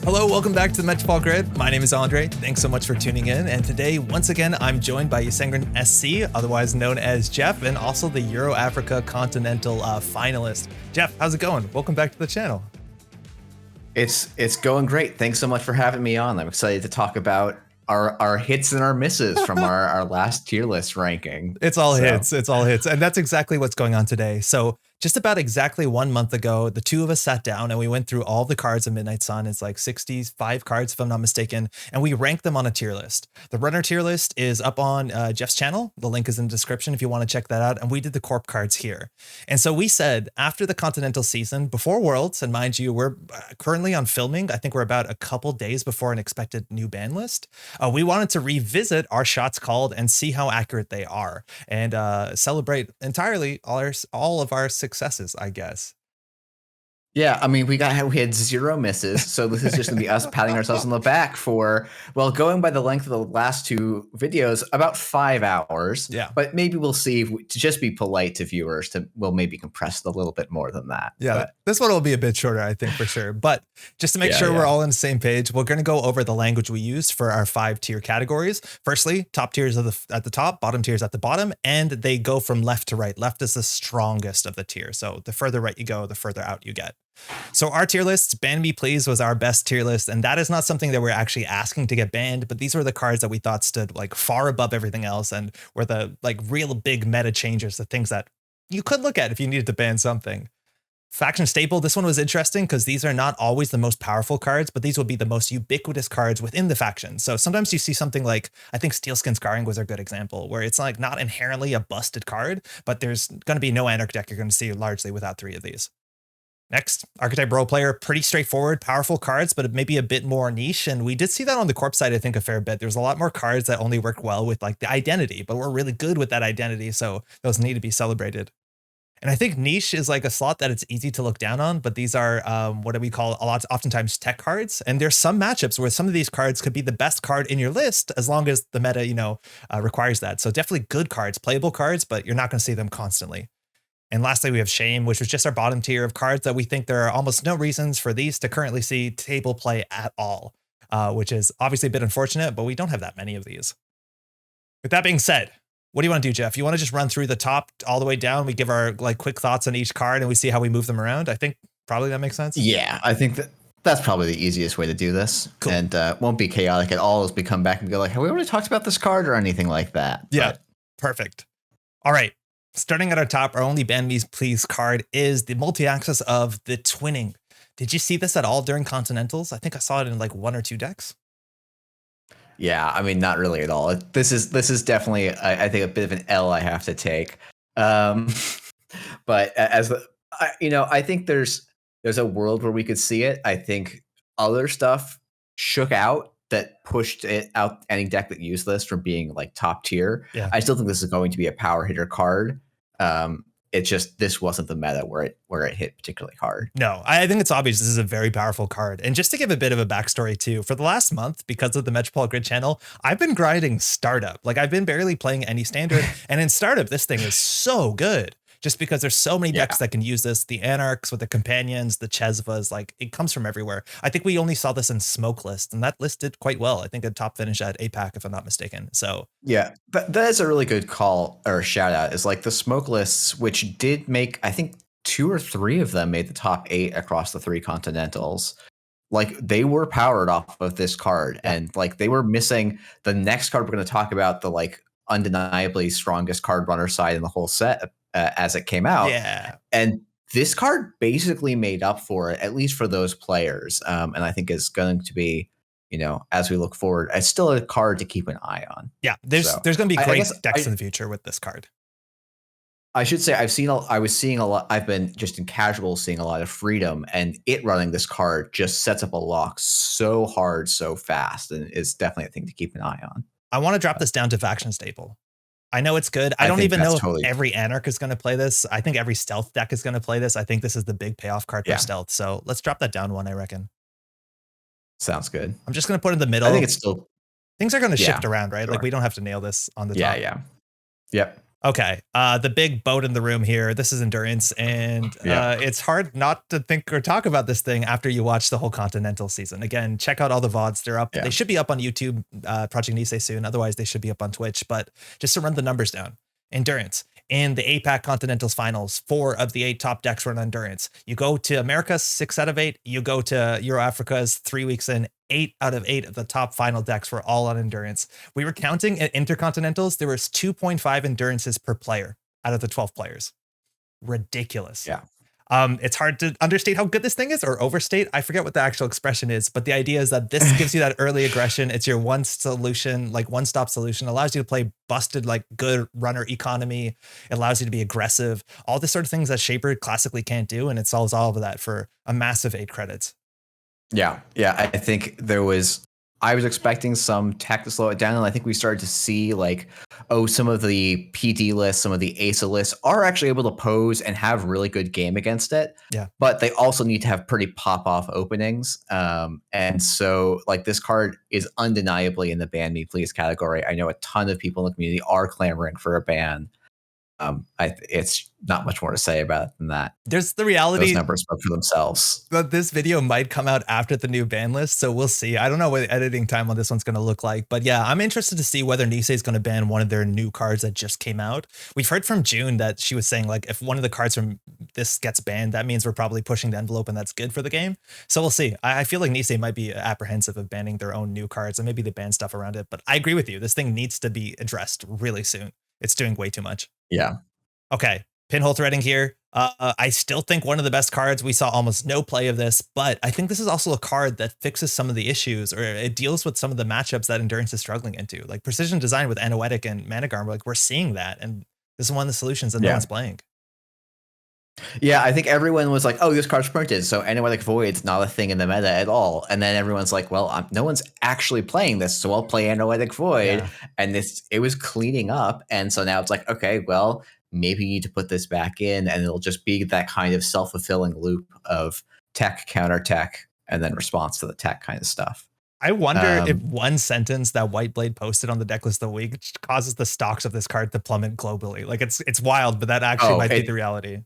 Hello, welcome back to the Métropole Grid. My name is Andre. Thanks so much for tuning in. And today, once again, I'm joined by YsengrinSC, otherwise known as Jeff, and also the Euro Africa Continental finalist. Jeff, how's it going? Welcome back to the channel. It's going great. Thanks so much for having me on. I'm excited to talk about our hits and our misses from our last tier list ranking. It's all hits. It's all hits. And that's exactly what's going on today. So just about exactly 1 month ago, the two of us sat down and we went through all the cards of Midnight Sun. It's like 65 cards, if I'm not mistaken, and we ranked them on a tier list. The runner tier list is up on Jeff's channel. The link is in the description if you want to check that out. And we did the corp cards here. And so we said after the Continental season, before Worlds, and mind you, we're currently on filming. I think we're about a couple days before an expected new ban list. We wanted to revisit our shots called and see how accurate they are and celebrate entirely all of our successes, I guess. Yeah, I mean, we had 0 misses, so this is just gonna be us patting ourselves on the back for, well, going by the length of the last 2 videos, about 5 hours. Yeah. But maybe we'll see, if to just be polite to viewers, we'll maybe compress it a little bit more than that. Yeah, but this one will be a bit shorter, I think, for sure. But just to make sure we're all on the same page, we're going to go over the language we used for our 5 tier categories. Firstly, top tiers are at the top, bottom tiers at the bottom, and they go from left to right. Left is the strongest of the tier. So the further right you go, the further out you get. So our tier lists, Ban Me Please was our best tier list. And that is not something that we're actually asking to get banned, but these were the cards that we thought stood like far above everything else and were the like real big meta changers, the things that you could look at if you needed to ban something. Faction Staple, this one was interesting because these are not always the most powerful cards, but these will be the most ubiquitous cards within the faction. So sometimes you see something like, I think Steelskin Scarring was a good example, where it's like not inherently a busted card, but there's going to be no Anarch deck you're going to see largely without 3 of these. Next, Archetype Role Player, pretty straightforward, powerful cards, but maybe a bit more niche. And we did see that on the corp side, I think, a fair bit. There's a lot more cards that only work well with like the identity, but we're really good with that identity. So those need to be celebrated. And I think niche is like a slot that it's easy to look down on, but these are what do we call oftentimes tech cards. And there's some matchups where some of these cards could be the best card in your list as long as the meta, requires that. So definitely good cards, playable cards, but you're not going to see them constantly. And lastly, we have Shame, which was just our bottom tier of cards that we think there are almost no reasons for these to currently see table play at all, which is obviously a bit unfortunate, but we don't have that many of these. With that being said, what do you want to do, Jeff? You want to just run through the top all the way down? We give our like quick thoughts on each card and we see how we move them around. I think probably that makes sense. Yeah, I think that's probably the easiest way to do this. Cool. And won't be chaotic at all as we come back and go like, have we already talked about this card or anything like that? Yeah, perfect. All right. Starting at our top, our only Ban Me Please card is the multi-axis of the Twinning. Did you see this at all during Continentals? I think I saw it in like 1 or 2 decks. Yeah, I mean, not really at all. This is definitely, I think, a bit of an L I have to take. But I think there's a world where we could see it. I think other stuff shook out that pushed it out any deck that used this from being like top tier. Yeah. I still think this is going to be a power hitter card. It's just this wasn't the meta where it hit particularly hard. No, I think it's obvious this is a very powerful card. And just to give a bit of a backstory too, for the last month, because of the Métropole Grid channel, I've been grinding Startup. Like I've been barely playing any standard. And in Startup, this thing is so good. Just because there's so many decks that can use this, the Anarchs with the Companions, the Chesvas, like it comes from everywhere. I think we only saw this in Smoke List, and that list did quite well. I think a top finish at APAC, if I'm not mistaken. So yeah, but that is a really good call or shout out. Is like the Smoke Lists, which did make, I think 2 or 3 of them made the top 8 across the 3 Continentals. Like they were powered off of this card, and like they were missing the next card we're going to talk about, the like undeniably strongest card runner side in the whole set. As it came out. Yeah. And this card basically made up for it, at least for those players. And I think is going to be, as we look forward, it's still a card to keep an eye on. Yeah, there's going to be great decks in the future with this card. I should say I've been just in casual seeing a lot of Freedom, and it running this card just sets up a lock so hard, so fast, and is definitely a thing to keep an eye on. I want to drop this down to Faction Staple. I know it's good. I don't even know if every Anarch is going to play this. I think every stealth deck is going to play this. I think this is the big payoff card for stealth. So let's drop that down 1, I reckon. Sounds good. I'm just going to put it in the middle. I think it's still... Things are going to shift around, right? Sure. Like we don't have to nail this on the top. Yeah. Yep. Okay. The big boat in the room here. This is endurance, and it's hard not to think or talk about this thing after you watch the whole Continental season. Again, check out all the VODs. They're up. They should be up on YouTube, Project Nisei soon. Otherwise, they should be up on Twitch. But just to run the numbers down, endurance. In the APAC Continentals finals, 4 of the 8 top decks were on endurance. You go to America, 6 out of 8. You go to Euro Africa's 3 weeks in, 8 out of 8 of the top final decks were all on endurance. We were counting at Intercontinentals. There was 2.5 endurances per player out of the 12 players. Ridiculous. Yeah. It's hard to understate how good this thing is, or overstate. I forget what the actual expression is, but the idea is that this gives you that early aggression. It's your one solution, like one-stop solution. Allows you to play busted, like good runner economy. It allows you to be aggressive. All the sort of things that Shaper classically can't do, and it solves all of that for a massive 8 credits. Yeah. I think I was expecting some tech to slow it down, and I think we started to see like, some of the PD lists, some of the ASA lists are actually able to pose and have really good game against it. Yeah. But they also need to have pretty pop-off openings. And so like this card is undeniably in the ban me please category. I know a ton of people in the community are clamoring for a ban. It's not much more to say about it than that. There's the reality. Those numbers spoke for themselves. But this video might come out after the new ban list, so we'll see. I don't know what the editing time on this one's going to look like, but yeah, I'm interested to see whether Nisei is going to ban one of their new cards that just came out. We've heard from June that she was saying like, if one of the cards from this gets banned, that means we're probably pushing the envelope, and that's good for the game. So we'll see. I feel like Nisei might be apprehensive of banning their own new cards, and maybe they ban stuff around it. But I agree with you. This thing needs to be addressed really soon. It's doing way too much. Yeah. Okay, pinhole threading here. I still think one of the best cards. We saw almost no play of this, but I think this is also a card that fixes some of the issues, or it deals with some of the matchups that Endurance is struggling into. Like Precision Design with Anoetic and Managarm, like we're seeing that, and this is one of the solutions that no one's playing. Yeah, I think everyone was like, oh, this card's printed, so Anoetic Void's not a thing in the meta at all. And then everyone's like, well, no one's actually playing this, so I'll play Anoetic Void. Yeah. And it was cleaning up, and so now it's like, okay, well, maybe you need to put this back in, and it'll just be that kind of self-fulfilling loop of tech, counter tech, and then response to the tech kind of stuff. I wonder if one sentence that Whiteblade posted on the decklist of the week causes the stocks of this card to plummet globally. Like it's wild, but that actually might be the reality.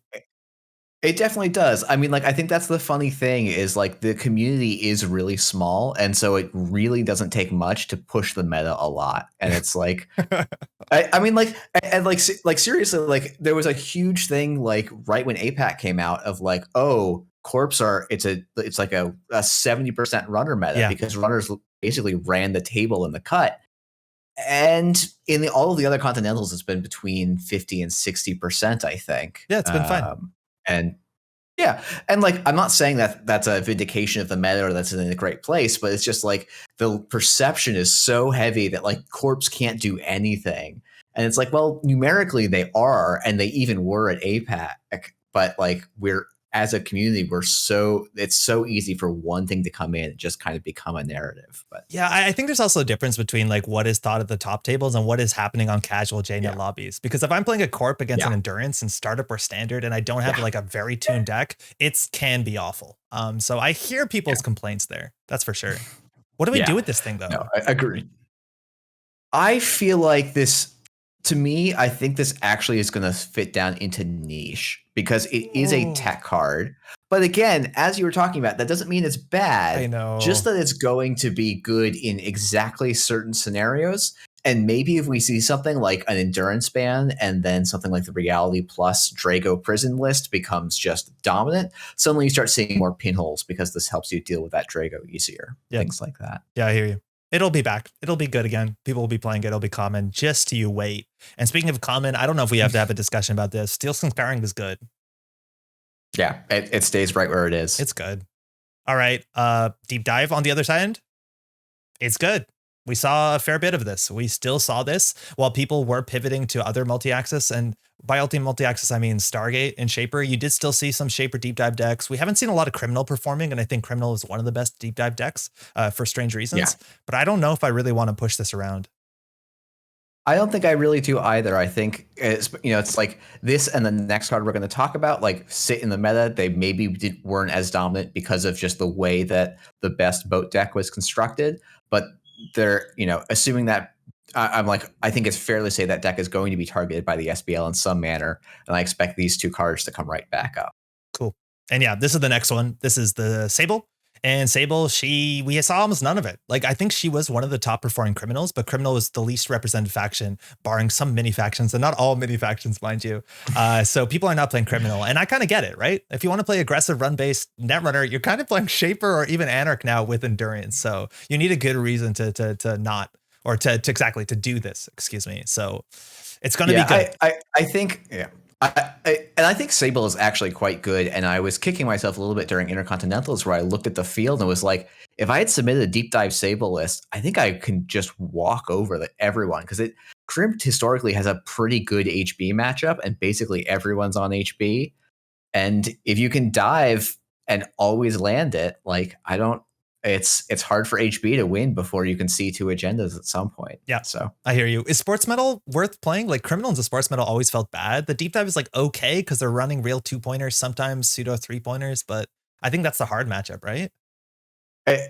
It definitely does. I mean, like, I think that's the funny thing is like the community is really small. And so it really doesn't take much to push the meta a lot. And it's like, I mean, like, and like seriously, like there was a huge thing, like right when APAC came out of like, oh, corps it's like a 70% runner meta because runners basically ran the table in the cut. And in all of the other Continentals, it's been between 50 and 60%, I think. Yeah, it's been fine. And yeah, and like I'm not saying that that's a vindication of the meta or that's in a great place, but it's just like the perception is so heavy that like corps can't do anything. And it's like, well, numerically they are, and they even were at APAC, but like as a community, it's so easy for one thing to come in and just kind of become a narrative. But yeah, I think there's also a difference between like what is thought at the top tables and what is happening on casual JNet lobbies. Because if I'm playing a corp against an endurance in startup or standard, and I don't have like a very tuned deck, it can be awful. So I hear people's complaints there. That's for sure. What do we do with this thing though? No, I agree. I feel like this. To me, I think this actually is going to fit down into niche because it is a tech card. But again, as you were talking about, that doesn't mean it's bad. I know. Just that it's going to be good in exactly certain scenarios. And maybe if we see something like an endurance ban and then something like the Reality Plus Drago prison list becomes just dominant, suddenly you start seeing more pinholes because this helps you deal with that Drago easier. Things like that. Yeah, I hear you. It'll be back. It'll be good again. People will be playing it. It'll be common. Just you wait. And speaking of common, I don't know if we have to have a discussion about this. Steel Scarring is good. Yeah, it stays right where it is. It's good. All right. Deep dive on the other side. It's good. We saw a fair bit of this. We still saw this while people were pivoting to other multi-axis, and by multi-axis, I mean Stargate and Shaper. You did still see some Shaper deep dive decks. We haven't seen a lot of Criminal performing, and I think Criminal is one of the best deep dive decks for strange reasons. But I don't know if I really want to push this around. I don't think I really do either. I think it's like this and the next card we're going to talk about, like sit in the meta. They maybe weren't as dominant because of just the way that the best boat deck was constructed, but they're, assuming that I'm like, I think it's fair to say that deck is going to be targeted by the SBL in some manner, and I expect these two cards to come right back up. Cool. And yeah, this is the next one. This is the Sable. And Sable, we saw almost none of it. Like, I think she was one of the top performing criminals, but criminal was the least represented faction, barring some mini factions, and not all mini factions, mind you. So people are not playing criminal, and I kind of get it, right? If you want to play aggressive run-based Netrunner, you're kind of playing Shaper or even Anarch now with endurance. So you need a good reason to not, or to exactly to do this. Excuse me. So it's going to be good. I think, yeah. I think Sable is actually quite good, and I was kicking myself a little bit during Intercontinentals where I looked at the field and was like, if I had submitted a deep dive Sable list, I think I can just walk over everyone, because Crimp historically has a pretty good HB matchup, and basically everyone's on HB. And if you can dive and always land it, like it's hard for HB to win before you can see two agendas at some point. Yeah. So I hear you. Is Sports Metal worth playing? Like, Criminal into Sports Metal always felt bad. The deep dive is like okay because they're running real 2-pointers, sometimes pseudo 3-pointers, but I think that's the hard matchup, right?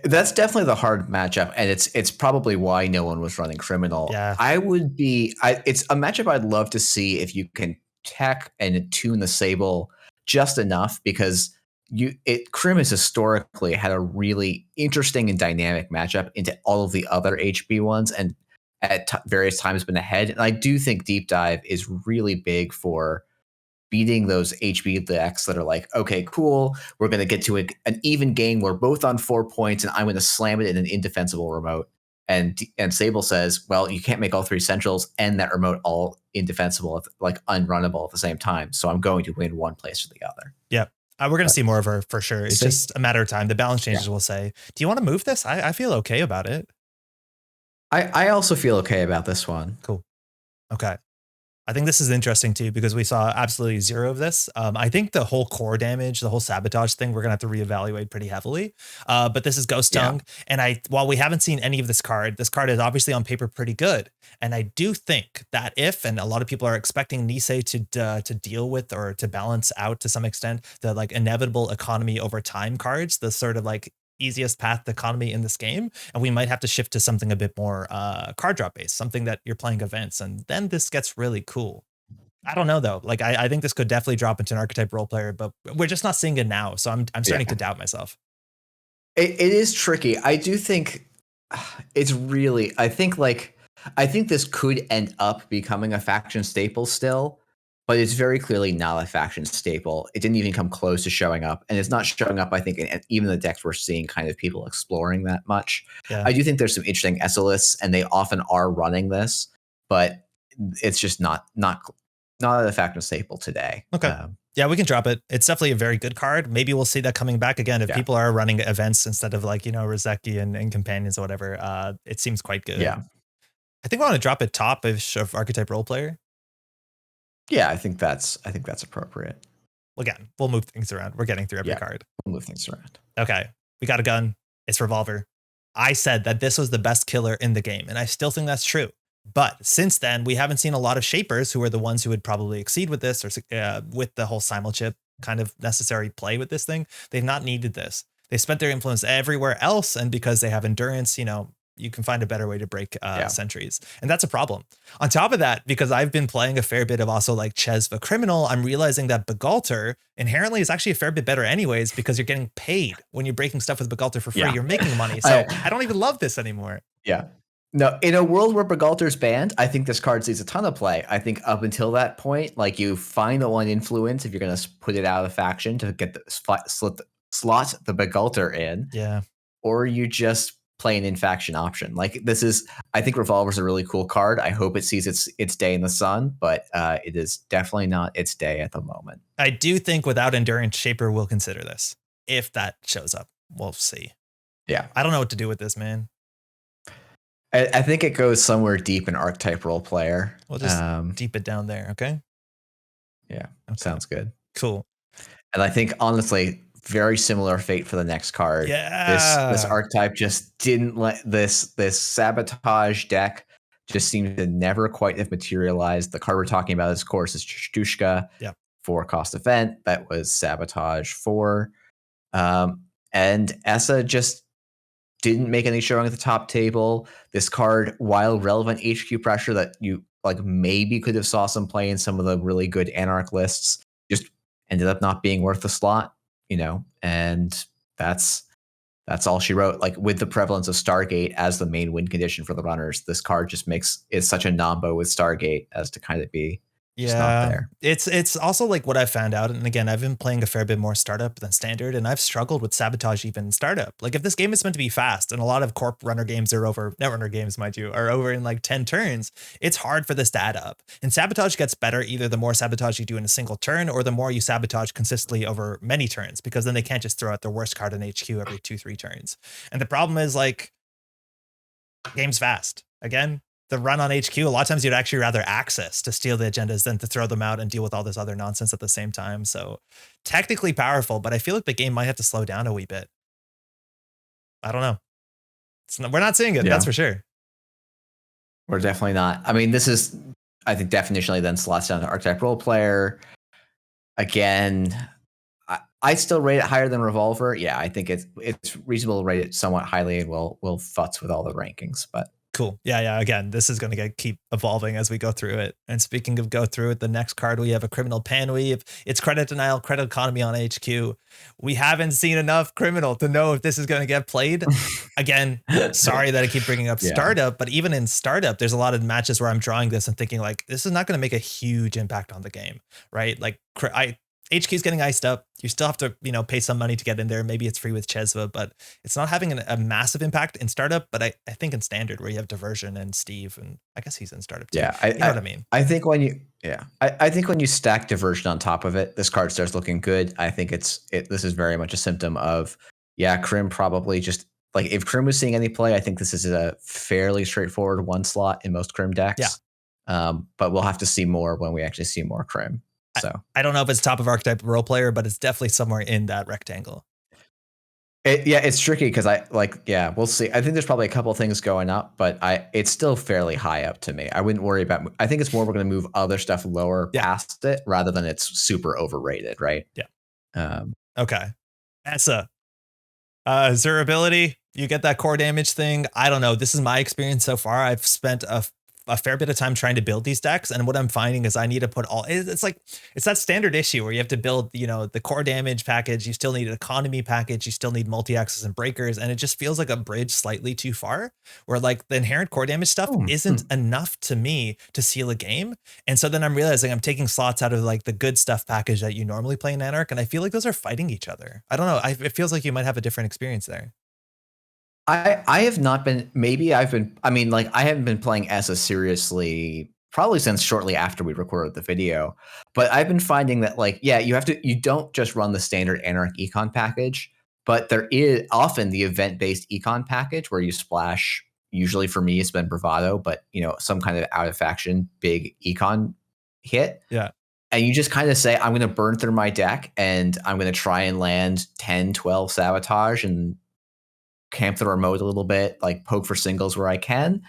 That's definitely the hard matchup, and it's probably why no one was running Criminal. Yeah. It's a matchup I'd love to see if you can tech and tune the Sable just enough, because Crim has historically had a really interesting and dynamic matchup into all of the other HB ones, and at various times been ahead. And I do think Deep Dive is really big for beating those HB decks that are like, okay, cool, we're going to get to an even game. We're both on 4 points, and I'm going to slam it in an indefensible remote. And Sable says, well, you can't make all three centrals and that remote all indefensible, like unrunnable at the same time. So I'm going to win one place or the other. Yeah. We're going to see more of her for sure. It's just a matter of time. The balance changes will say, do you want to move this? I feel okay about it. I also feel okay about this one. Cool. Okay. I think this is interesting too, because we saw absolutely zero of this. I think the whole core damage, the whole sabotage thing, we're going to have to reevaluate pretty heavily. But this is Ghost Tongue. And while we haven't seen any of this card is obviously on paper pretty good. And I do think that and a lot of people are expecting Nisei to deal with, or to balance out to some extent, the like inevitable economy over time cards, the sort of like easiest path to economy in this game, and we might have to shift to something a bit more card drop based, something that you're playing events, and then this gets really cool. I don't know though. Like I think this could definitely drop into an archetype role player, but we're just not seeing it now, so I'm starting to doubt myself. It is tricky. I do think it's really. I think this could end up becoming a faction staple still. But it's very clearly not a faction staple. It didn't even come close to showing up. And it's not showing up, I think, in even the decks we're seeing kind of people exploring that much. Yeah. I do think there's some interesting SLists, and they often are running this, but it's just not a faction staple today. Okay. Yeah, we can drop it. It's definitely a very good card. Maybe we'll see that coming back again. If people are running events instead of like, Rozeki and companions or whatever, it seems quite good. Yeah. I think we want to drop it top of archetype role player. Yeah, I think that's appropriate. Again, we'll move things around. We're getting through every card. We'll move things around. Okay, we got a gun. It's Revolver. I said that this was the best killer in the game, and I still think that's true. But since then, we haven't seen a lot of shapers who are the ones who would probably exceed with this, or with the whole simulchip kind of necessary play with this thing. They've not needed this. They spent their influence everywhere else, and because they have endurance, you can find a better way to break sentries. And that's a problem. On top of that, because I've been playing a fair bit of also like Chesva Criminal, I'm realizing that Begalter inherently is actually a fair bit better anyways, because you're getting paid when you're breaking stuff with Begalter for free. Yeah. You're making money. So I don't even love this anymore. Yeah. No, in a world where Begalter's banned, I think this card sees a ton of play. I think up until that point, like you find the one influence if you're going to put it out of faction to get the slot the Begalter in. Yeah. Or you just play an in-faction option. Like I think Revolver's a really cool card. I hope it sees its day in the sun, but it is definitely not its day at the moment. I do think without Endurance, Shaper will consider this. If that shows up, we'll see. Yeah. I don't know what to do with this, man. I think it goes somewhere deep in archetype role player. We'll just deep it down there, okay? Yeah, okay. Sounds good. Cool. And I think, honestly, very similar fate for the next card. Yeah. This archetype just didn't let this sabotage deck just seemed to never quite have materialized. The card we're talking about, of course, is Shtushka. Yeah. 4-cost event. That was sabotage 4. And Essa just didn't make any showing at the top table. This card, while relevant HQ pressure that you like maybe could have saw some play in some of the really good Anarch lists, just ended up not being worth the slot, and that's all she wrote. Like, with the prevalence of Stargate as the main win condition for the runners, this card just makes it such a nombo with Stargate as to kind of be just not there. It's also like what I found out. And again, I've been playing a fair bit more startup than standard, and I've struggled with sabotage even in startup. Like, if this game is meant to be fast, and a lot of corp runner games are over, Netrunner games, mind you, are over in like 10 turns, it's hard for this to add up. And sabotage gets better either the more sabotage you do in a single turn, or the more you sabotage consistently over many turns, because then they can't just throw out their worst card in HQ every 2-3 turns. And the problem is, like, game's fast. Again, the run on HQ, a lot of times you'd actually rather access to steal the agendas than to throw them out and deal with all this other nonsense at the same time. So technically powerful, but I feel like the game might have to slow down a wee bit. I don't know. We're not seeing it. Yeah. That's for sure. We're definitely not. I mean, this is, I think, definitionally then slots down to archetype role player. Again, I still rate it higher than Revolver. Yeah, I think it's reasonable to rate it somewhat highly, and we'll futz with all the rankings, but cool. Yeah. Again, this is going to keep evolving as we go through it. And speaking of go through it, the next card, we have a Criminal Panweave. It's credit denial, credit economy on HQ. We haven't seen enough Criminal to know if this is going to get played. Again, sorry that I keep bringing up startup, but even in startup, there's a lot of matches where I'm drawing this and thinking like, this is not going to make a huge impact on the game, right? Like, HQ is getting iced up. You still have to, pay some money to get in there. Maybe it's free with Chesva, but it's not having a massive impact in startup. But I think in standard, where you have Diversion and Steve, and I guess he's in startup too. Yeah, you know what I mean. I think when you stack Diversion on top of it, this card starts looking good. I think this is very much a symptom of Crim probably just like, if Crim was seeing any play, I think this is a fairly straightforward one slot in most Crim decks. Yeah. But we'll have to see more when we actually see more Crim. So I don't know if it's top of archetype role player, but it's definitely somewhere in that rectangle. It's tricky because we'll see. I think there's probably a couple of things going up, but it's still fairly high up to me. I wouldn't worry about. I think it's more we're going to move other stuff lower past it rather than it's super overrated, right? Yeah. Okay. Essa. Zurability. You get that core damage thing. I don't know. This is my experience so far. I've spent a fair bit of time trying to build these decks, and what I'm finding is I need to put it's that standard issue where you have to build the core damage package, you still need an economy package, you still need multi-axis and breakers, and it just feels like a bridge slightly too far, where like the inherent core damage stuff isn't enough to me to seal a game. And so then I'm realizing I'm taking slots out of like the good stuff package that you normally play in Anarch, and I feel like those are fighting each other. I don't know, it feels like you might have a different experience there. I have not been, I haven't been playing Essa seriously probably since shortly after we recorded the video, but I've been finding that you don't just run the standard Anarch econ package, but there is often the event-based econ package where you splash, usually for me it's been Bravado, but some kind of out of faction big econ hit. Yeah. And you just kind of say, I'm going to burn through my deck and I'm going to try and land 10, 12 sabotage and camp the remote a little bit, like poke for singles where I can.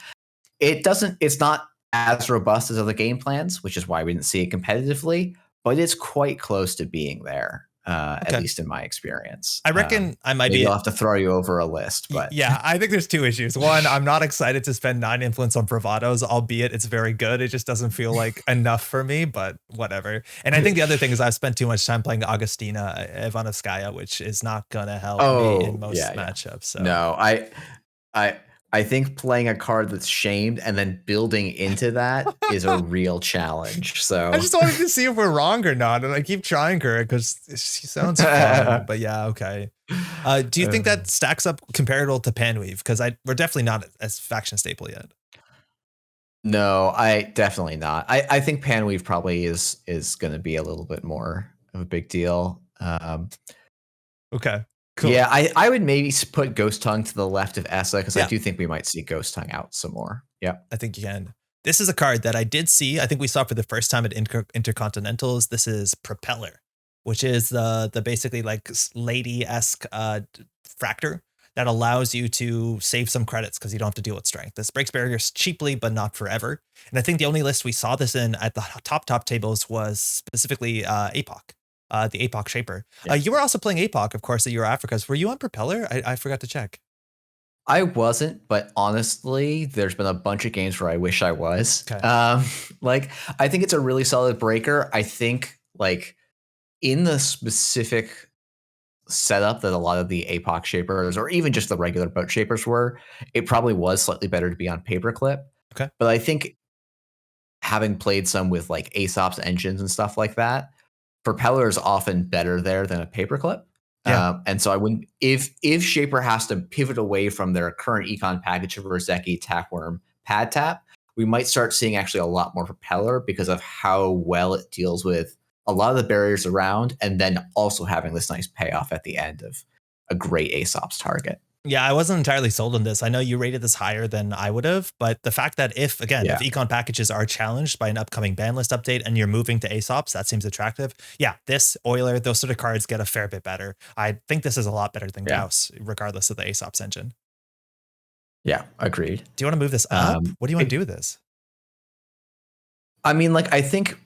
It's not as robust as other game plans, which is why we didn't see it competitively, but it's quite close to being there. At least in my experience. I reckon I might I'll have to throw you over a list, but yeah, I think there's two issues. One, I'm not excited to spend 9 influence on Bravados, albeit it's very good. It just doesn't feel like enough for me, but whatever. And I think the other thing is I've spent too much time playing Augustina Ivanovskaya, which is not gonna help me in most matchups. So. No, I think playing a card that's shamed and then building into that is a real challenge. So I just wanted to see if we're wrong or not, and I keep trying her because she sounds fun. But yeah, okay. Do you think that stacks up comparable to Panweave? Because we're definitely not as faction staple yet. No, I definitely not. I think Panweave probably is going to be a little bit more of a big deal. Okay. Cool. Yeah, I would maybe put Ghost Tongue to the left of Essa because I do think we might see Ghost Tongue out some more. Yeah, I think you can. This is a card that I did see. I think we saw for the first time at Intercontinentals. This is Propeller, which is the basically like lady-esque fractor that allows you to save some credits because you don't have to deal with strength. This breaks barriers cheaply, but not forever. And I think the only list we saw this in at the top tables was specifically APOC. The APOC Shaper. Yeah. You were also playing APOC, of course, at Euro Africas. Were you on Propeller? I forgot to check. I wasn't, but honestly, there's been a bunch of games where I wish I was. Okay. Like, I think it's a really solid breaker. I think, like, in the specific setup that a lot of the APOC shapers, or even just the regular boat shapers were, it probably was slightly better to be on paperclip. Okay. But I think having played some with like Aesop's engines and stuff like that, propeller is often better there than a paperclip. Yeah. And so I wouldn't, if Shaper has to pivot away from their current econ package of Roseki, Tackworm, Pad Tap, we might start seeing actually a lot more propeller because of how well it deals with a lot of the barriers around, and then also having this nice payoff at the end of a great Aesop's target. Yeah, I wasn't entirely sold on this. I know you rated this higher than I would have, but the fact that if econ packages are challenged by an upcoming ban list update and you're moving to Aesop's, that seems attractive. Yeah, this Euler, those sort of cards get a fair bit better. I think this is a lot better than Gauss, regardless of the Aesop's engine. Yeah, agreed. Do you want to move this up? What do you want to do with this? I mean, like, I think,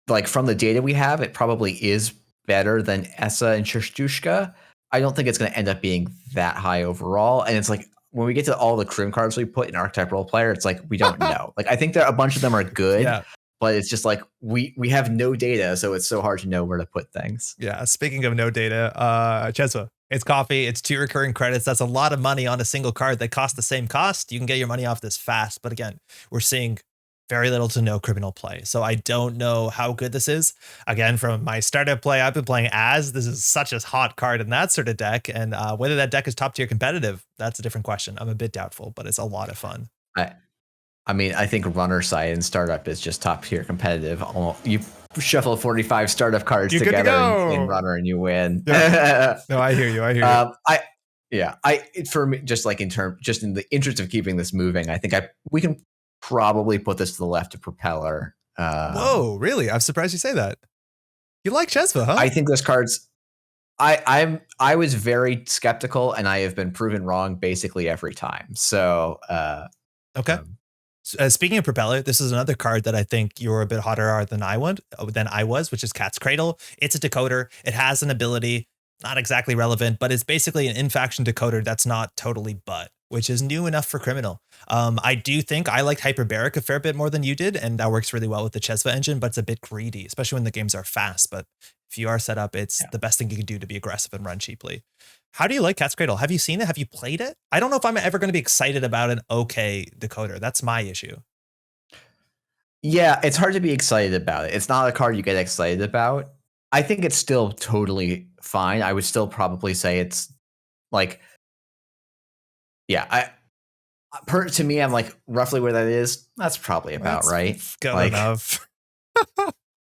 like, from the data we have, it probably is better than Essa and Shishtushka. I don't think it's going to end up being that high overall. And it's like, when we get to all the Krim cards we put in Archetype Role Player, it's like, we don't know. Like, I think that a bunch of them are good, but it's just like, we have no data, so it's so hard to know where to put things. Yeah, speaking of no data, Cheswa, it's coffee, it's 2 recurring credits. That's a lot of money on a single card that costs the same cost. You can get your money off this fast, but again, we're seeing very little to no criminal play. So I don't know how good this is. Again, from my startup play, I've been playing as this is such a hot card in that sort of deck. And whether that deck is top tier competitive, that's a different question. I'm a bit doubtful, but it's a lot of fun. I mean, I think runner side and startup is just top tier competitive. You shuffle 45 startup cards together in runner and you win. Yeah. No, I hear you. For me, just like in the interest of keeping this moving, I think we can probably put this to the left of propeller. Whoa, really? I'm surprised you say that. You like Chesva, huh? I think this card's. I was very skeptical, and I have been proven wrong basically every time. So okay. Speaking of propeller, this is another card that I think you're a bit hotter than I was, which is Cat's Cradle. It's a decoder. It has an ability, not exactly relevant, but it's basically an in-faction decoder that's not totally butt, which is new enough for criminal. I do think I liked Hyperbaric a fair bit more than you did, and that works really well with the Chesva engine, but it's a bit greedy, especially when the games are fast. But if you are set up, it's the best thing you can do to be aggressive and run cheaply. How do you like Cat's Cradle? Have you seen it? Have you played it? I don't know if I'm ever going to be excited about an okay decoder. That's my issue. Yeah, it's hard to be excited about it. It's not a card you get excited about. I think it's still totally fine. I would still probably say it's like, to me, I'm like roughly where that is. That's probably about right. Good enough.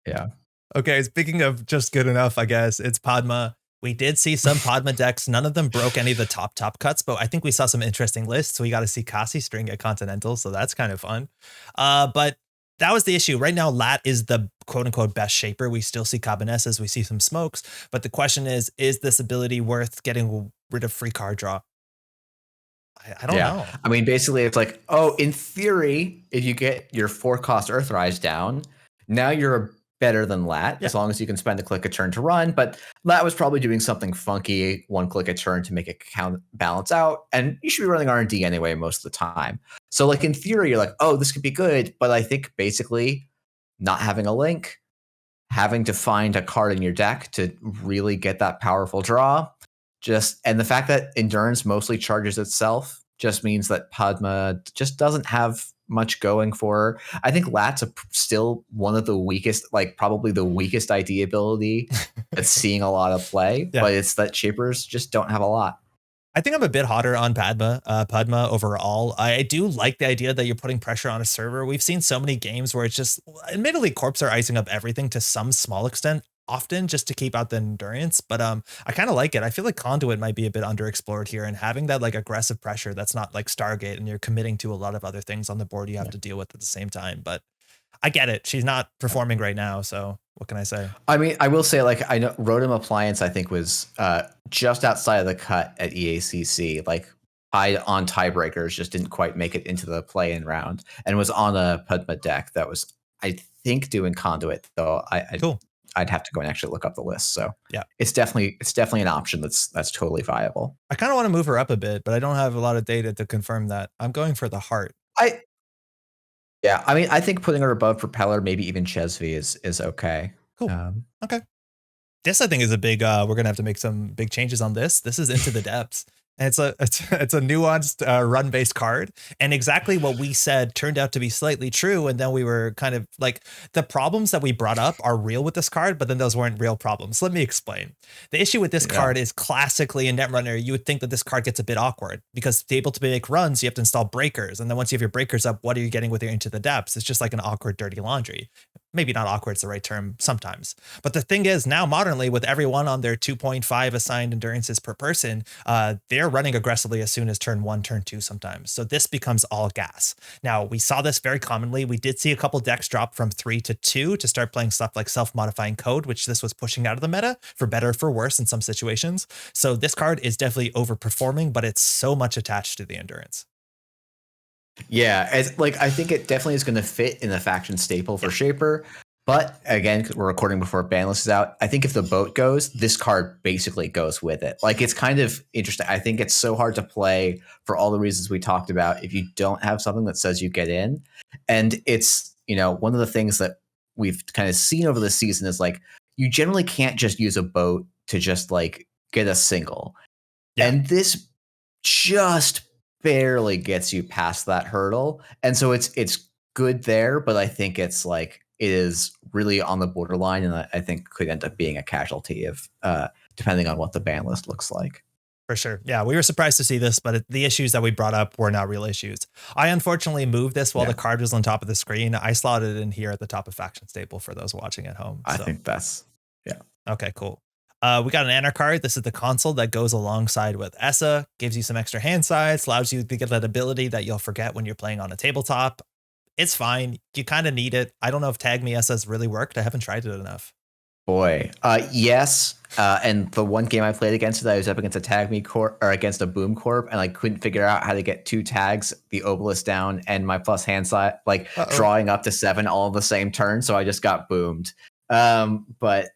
Yeah. Okay. Speaking of just good enough, I guess it's Padma. We did see some Padma decks. None of them broke any of the top cuts, but I think we saw some interesting lists. We got to see Kasi string at Continental, so that's kind of fun. But that was the issue. Right now, Lat is the quote-unquote best shaper. We still see Cabanesses, we see some smokes, but the question is this ability worth getting rid of free card draw? I don't know. I mean, basically, it's like, in theory, if you get your 4-cost Earthrise down, now you're better than Lat, as long as you can spend a click a turn to run. But Lat was probably doing something funky, 1 click a turn to make it balance out, and you should be running R&D anyway most of the time. So, like, in theory, you're like, this could be good, but I think basically not having a link, having to find a card in your deck to really get that powerful draw, and the fact that Endurance mostly charges itself just means that Padma just doesn't have much going for her. I think Lat's still one of the weakest, like probably the weakest ID ability that's seeing a lot of play, but it's that shapers just don't have a lot. I think I'm a bit hotter on Padma overall. I do like the idea that you're putting pressure on a server. We've seen so many games where it's just, admittedly, corps are icing up everything to some small extent, often just to keep out the endurance, but I kind of like it. I feel like Conduit might be a bit underexplored here, and having that like aggressive pressure that's not like Stargate and you're committing to a lot of other things on the board you have to deal with at the same time. But I get it. She's not performing right now, so what can I say? I mean, I will say, like, I know Rotom Appliance, I think, was just outside of the cut at EACC, like on tiebreakers, just didn't quite make it into the play-in round, and was on a Padma deck that was, I think, doing Conduit, though. Cool. I'd have to go and actually look up the list. So yeah, it's definitely an option that's totally viable. I kind of want to move her up a bit, but I don't have a lot of data to confirm that. I'm going for the heart. I mean, I think putting her above Propeller, maybe even Chesvy is okay. Cool. Okay. This I think is a big. We're gonna have to make some big changes on this. This is Into the Depths. And it's a nuanced run based card, and exactly what we said turned out to be slightly true. And then we were kind of like, the problems that we brought up are real with this card, but then those weren't real problems. Let me explain. The issue with this card is classically in Netrunner, you would think that this card gets a bit awkward because to be able to make runs, you have to install breakers, and then once you have your breakers up, what are you getting with your Into the Depths? It's just like an awkward, dirty laundry. Maybe not awkward is the right term sometimes. But the thing is, now modernly, with everyone on their 2.5 assigned endurances per person, they're running aggressively as soon as turn 1, turn 2 sometimes. So this becomes all gas. Now, we saw this very commonly. We did see a couple decks drop from 3 to 2 to start playing stuff like self-modifying code, which this was pushing out of the meta, for better or for worse in some situations. So this card is definitely overperforming, but it's so much attached to the endurance. Yeah, I think it definitely is going to fit in the faction staple for Shaper. But again, we're recording before ban list is out. I think if the boat goes, this card basically goes with it. Like, it's kind of interesting. I think it's so hard to play for all the reasons we talked about if you don't have something that says you get in. And it's, one of the things that we've kind of seen over the season is like, you generally can't just use a boat to just like get a single. Yeah. And this just barely gets you past that hurdle. And so it's good there, but I think it's like, it is really on the borderline, and I think could end up being a casualty of depending on what the ban list looks like. For sure. Yeah, we were surprised to see this, but the issues that we brought up were not real issues. I unfortunately moved this while the card was on top of the screen. I slotted it in here at the top of faction staple for those watching at home. I think that's, Okay, cool. We got an Anna card. This is the console that goes alongside with Essa, gives you some extra hand size, allows you to get that ability that you'll forget when you're playing on a tabletop. It's fine. You kind of need it. I don't know if Tag Me Essa's really worked. I haven't tried it enough. Boy, yes. And the one game I played against it, I was up against a Tag Me Corp or against a Boom Corp, and I couldn't figure out how to get 2 tags, the obelisk down, and my plus hand side, like drawing up to 7 all in the same turn. So I just got boomed. But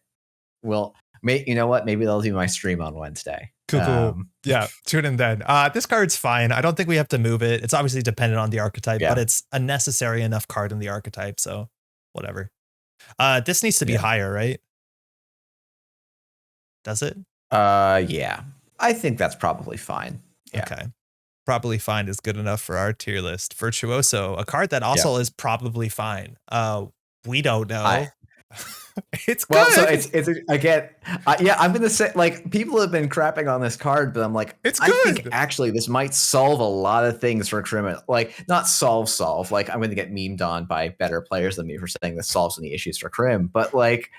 you know what? Maybe that'll be my stream on Wednesday. Cool. Yeah, tune in then. This card's fine. I don't think we have to move it. It's obviously dependent on the archetype, but it's a necessary enough card in the archetype, so whatever. This needs to be higher, right? Does it? Yeah. I think that's probably fine. Yeah. Okay. Probably fine is good enough for our tier list. Virtuoso, a card that also is probably fine. We don't know. It's good. Well, so it's again, I'm gonna say, like, people have been crapping on this card, but I'm like, it's good. I think actually this might solve a lot of things for criminal. Like, not solve. Like, I'm gonna get memed on by better players than me for saying this solves any issues for Crim. But like,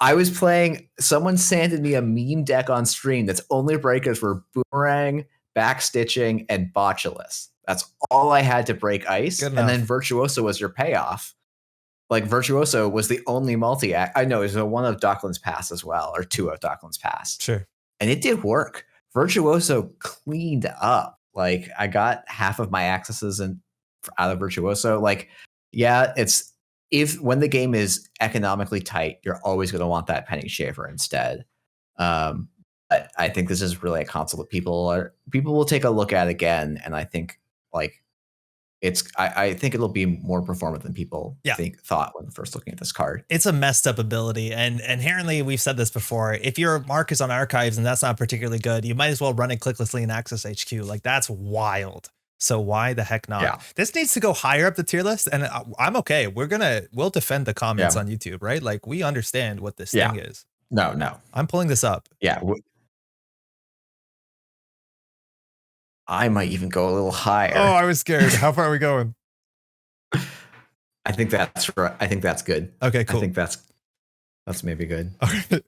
I was playing, someone sanded me a meme deck on stream that's only breakers were Boomerang, Backstitching, and Botulus. That's all I had to break ice, and then Virtuoso was your payoff. Like, Virtuoso was the only multi-act. I know it was one of Dockland's Pass as well, or 2 of Dockland's Pass. Sure. And it did work. Virtuoso cleaned up. Like, I got half of my accesses out of Virtuoso. Like, yeah, when the game is economically tight, you're always going to want that Penny Shaver instead. But I think this is really a console that people will take a look at again, and I think like. I think it'll be more performant than people thought when first looking at this card. It's a messed up ability, and inherently, we've said this before, if your mark is on archives and that's not particularly good, you might as well run it clicklessly in Access HQ. Like, that's wild. So why the heck not? Yeah. This needs to go higher up the tier list, and I'm okay. We'll defend the comments on YouTube, right? Like, we understand what this thing is. No. I'm pulling this up. Yeah. I might even go a little higher. Oh, I was scared. How far are we going? I think that's right. I think that's good. Okay, cool. I think that's maybe good.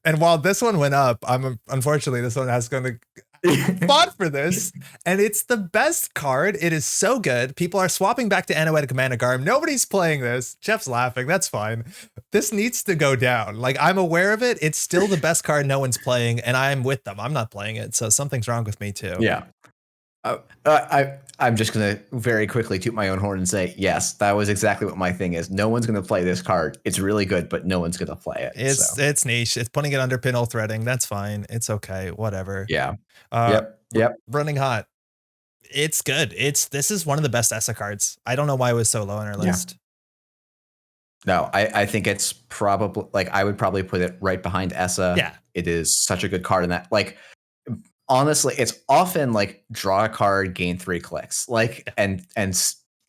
And while this one went up, unfortunately this one has going to fought for this, and it's the best card. It is so good. People are swapping back to Anoetic Managarm. Nobody's playing this. Jeff's laughing. That's fine. This needs to go down. Like, I'm aware of it. It's still the best card no one's playing, and I'm with them. I'm not playing it, so something's wrong with me too. Yeah. I'm just gonna very quickly toot my own horn and say yes, that was exactly what my thing is. No one's gonna play this card. It's really good, but no one's gonna play it. So It's niche. It's putting it under pinhole threading. That's fine. It's okay. Whatever. yeah, Uh, yep, yep. Running hot. It's good. This is one of the best ESA cards. I don't know why it was so low on our list. No, I think it's probably like I would probably put it right behind ESA. Yeah. It is such a good card in that. Like honestly, it's often like draw a card, gain 3 clicks, like and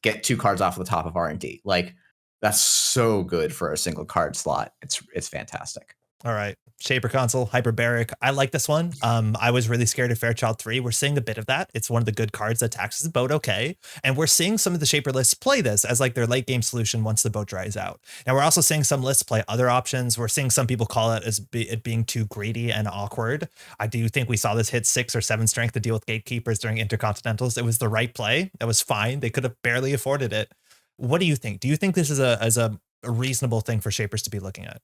get 2 cards off the top of R&D. Like that's so good for a single card slot. It's fantastic. All right. Shaper console, hyperbaric. I like this one. I was really scared of Fairchild 3. We're seeing a bit of that. It's one of the good cards that taxes the boat okay. And we're seeing some of the Shaper lists play this as like their late game solution once the boat dries out. Now we're also seeing some lists play other options. We're seeing some people call it as it being too greedy and awkward. I do think we saw this hit 6 or 7 strength to deal with gatekeepers during intercontinentals. It was the right play. That was fine. They could have barely afforded it. What do you think? Do you think this is a reasonable thing for Shapers to be looking at?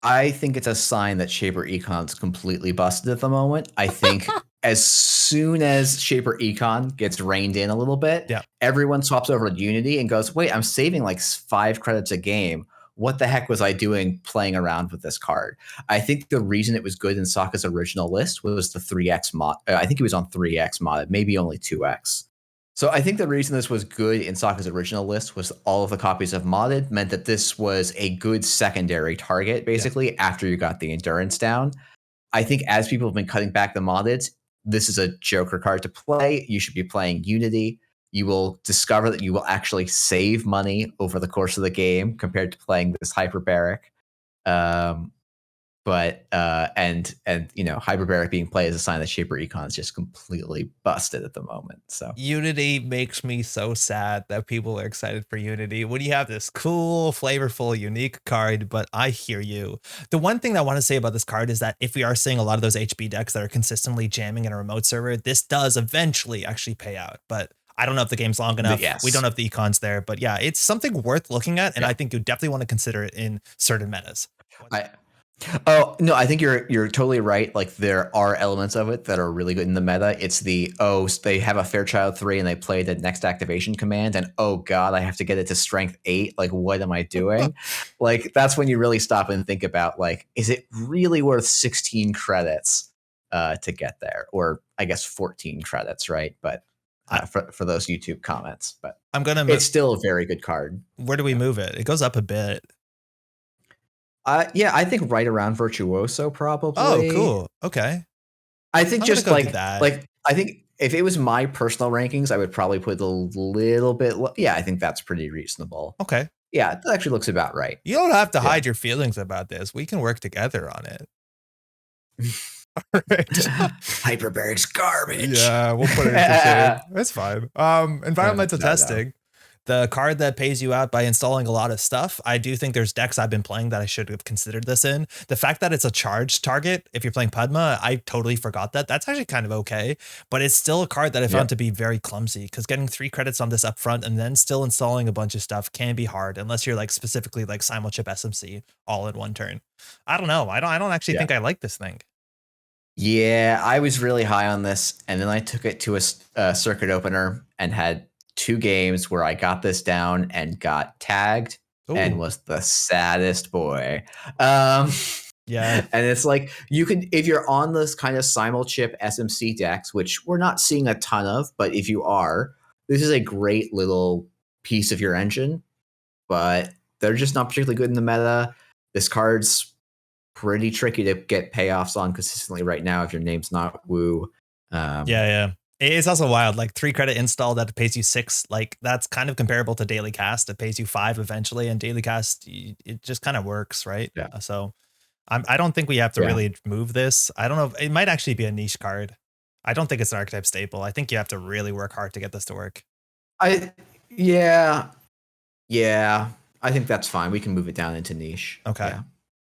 I think it's a sign that Shaper Econ's completely busted at the moment. I think as soon as Shaper Econ gets reined in a little bit, everyone swaps over to Unity and goes, wait, I'm saving like 5 credits a game. What the heck was I doing playing around with this card? I think the reason it was good in Sokka's original list was the 3x mod. I think he was on 3x modded, maybe only 2x. So I think the reason this was good in Sokka's original list was all of the copies of modded meant that this was a good secondary target, basically, after you got the endurance down. I think as people have been cutting back the modded, this is a Joker card to play. You should be playing Unity. You will discover that you will actually save money over the course of the game compared to playing this hyperbaric. But you know, hyperbaric being played is a sign that Shaper Econ is just completely busted at the moment. So Unity makes me so sad that people are excited for Unity when you have this cool, flavorful, unique card. But I hear you. The one thing that I want to say about this card is that if we are seeing a lot of those HB decks that are consistently jamming in a remote server, this does eventually actually pay out. But I don't know if the game's long enough. Yes. We don't know if the econ's there. But yeah, it's something worth looking at. And I think you definitely want to consider it in certain metas. Oh no, I think you're totally right. Like there are elements of it that are really good in the meta. It's they have a Fairchild 3 and they play the next activation command, and oh god, I have to get it to strength 8. Like what am I doing? Like that's when you really stop and think about like, is it really worth 16 credits to get there, or I guess 14 credits, right? But for those YouTube comments, but it's still a very good card. Where do we move it? It goes up a bit. Yeah, I think right around Virtuoso probably. Oh, cool. Okay. I think just like I think if it was my personal rankings, I would probably put a little bit. Yeah, I think that's pretty reasonable. Okay. Yeah, that actually looks about right. You don't have to hide your feelings about this. We can work together on it. All right. Hyperbaric's garbage. Yeah, we'll put it into shade. That's fine. Environmental testing. The card that pays you out by installing a lot of stuff. I do think there's decks I've been playing that I should have considered this in. The fact that it's a charged target, if you're playing Padma, I totally forgot that. That's actually kind of okay, but it's still a card that I found to be very clumsy because getting 3 credits on this up front and then still installing a bunch of stuff can be hard unless you're like specifically like simulchip SMC all in one turn. I don't know. I don't actually think I like this thing. Yeah, I was really high on this, and then I took it to a circuit opener and had 2 games where I got this down and got tagged and was the saddest boy. Yeah. And it's like you can, if you're on this kind of simulchip SMC decks, which we're not seeing a ton of, but if you are, this is a great little piece of your engine, but they're just not particularly good in the meta. This card's pretty tricky to get payoffs on consistently right now if your name's not Woo. Yeah. It's also wild, like 3 credit install that pays you 6. Like that's kind of comparable to daily cast. It pays you 5 eventually, and daily cast, it just kind of works, right? Yeah. So I don't think we have to really move this. I don't know. It might actually be a niche card. I don't think it's an archetype staple. I think you have to really work hard to get this to work. Yeah. I think that's fine. We can move it down into niche. Okay. Yeah.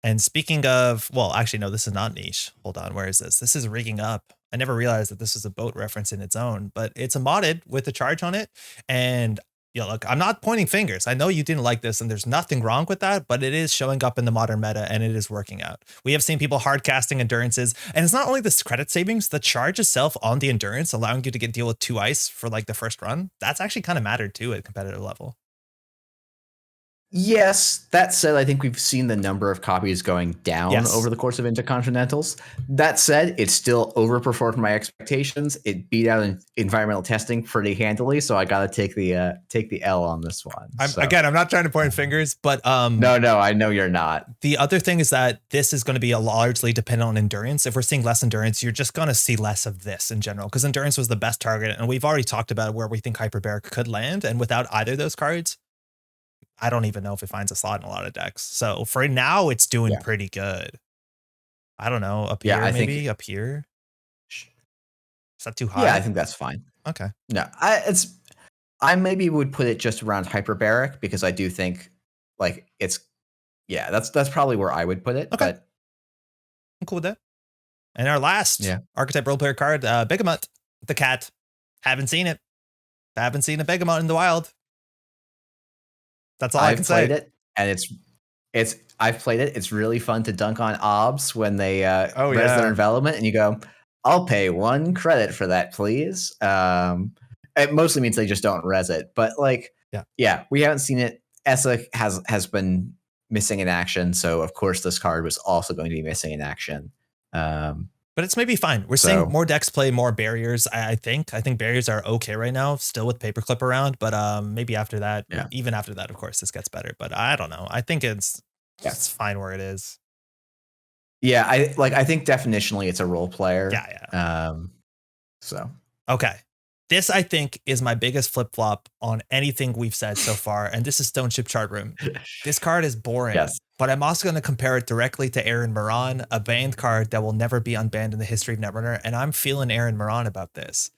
And speaking of, well, actually, no, this is not niche. Hold on. Where is this? This is rigging up. I never realized that this was a boat reference in its own, but it's a modded with a charge on it. And Yeah, look, I'm not pointing fingers. I know you didn't like this, and there's nothing wrong with that, but it is showing up in the modern meta, and it is working out. We have seen people hard casting endurances, and it's not only this credit savings, the charge itself on the endurance, allowing you to deal with 2 ice for like the first run. That's actually kind of mattered too at competitive level. Yes, that said, I think we've seen the number of copies going down over the course of Intercontinentals. That said, it still overperformed my expectations. It beat out in environmental testing pretty handily, so I got to take the L on this one. Again, I'm not trying to point fingers, but no, I know you're not. The other thing is that this is going to be largely dependent on endurance. If we're seeing less endurance, you're just going to see less of this in general, because endurance was the best target, and we've already talked about where we think Hyperbaric could land, and without either of those cards, I don't even know if it finds a slot in a lot of decks. So for now, it's doing pretty good. I don't know. Up here, maybe up here. Is that too high? Yeah, I think that's fine. Okay. No, I maybe would put it just around Hyperbaric, because I do think like that's probably where I would put it. Okay. But I'm cool with that. And our last archetype role player card, Begamot, the cat. Haven't seen it. Haven't seen a Begamot in the wild. That's all I can say. I've played it, and I've played it. It's really fun to dunk on obs when they res their envelopment, and you go, I'll pay 1 credit for that, please. It mostly means they just don't res it, but like, we haven't seen it. Essa has been missing in action, so of course this card was also going to be missing in action. But it's maybe fine. We're seeing more decks play more barriers. I think barriers are okay right now, still with Paperclip around, but maybe after that, even after that, of course, this gets better. But I don't know. I think it's fine where it is. Yeah, I think definitionally it's a role player. Okay. This, I think, is my biggest flip-flop on anything we've said so far, and this is Stone Ship Chart Room. This card is boring, but I'm also going to compare it directly to Aaron Moran, a banned card that will never be unbanned in the history of Netrunner, and I'm feeling Aaron Moran about this.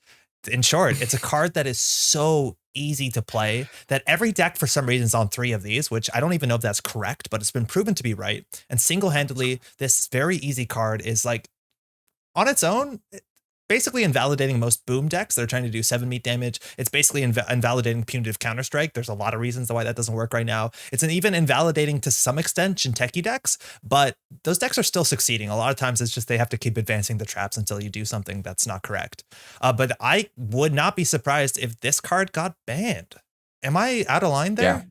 In short, it's a card that is so easy to play that every deck for some reason is on 3 of these, which I don't even know if that's correct, but it's been proven to be right. And single-handedly, this very easy card is like, on its own, basically invalidating most boom decks that are trying to do 7 meat damage. It's basically invalidating punitive counterstrike. There's a lot of reasons why that doesn't work right now. It's even invalidating to some extent Jinteki decks, but those decks are still succeeding. A lot of times it's just they have to keep advancing the traps until you do something that's not correct. But I would not be surprised if this card got banned. Am I out of line there?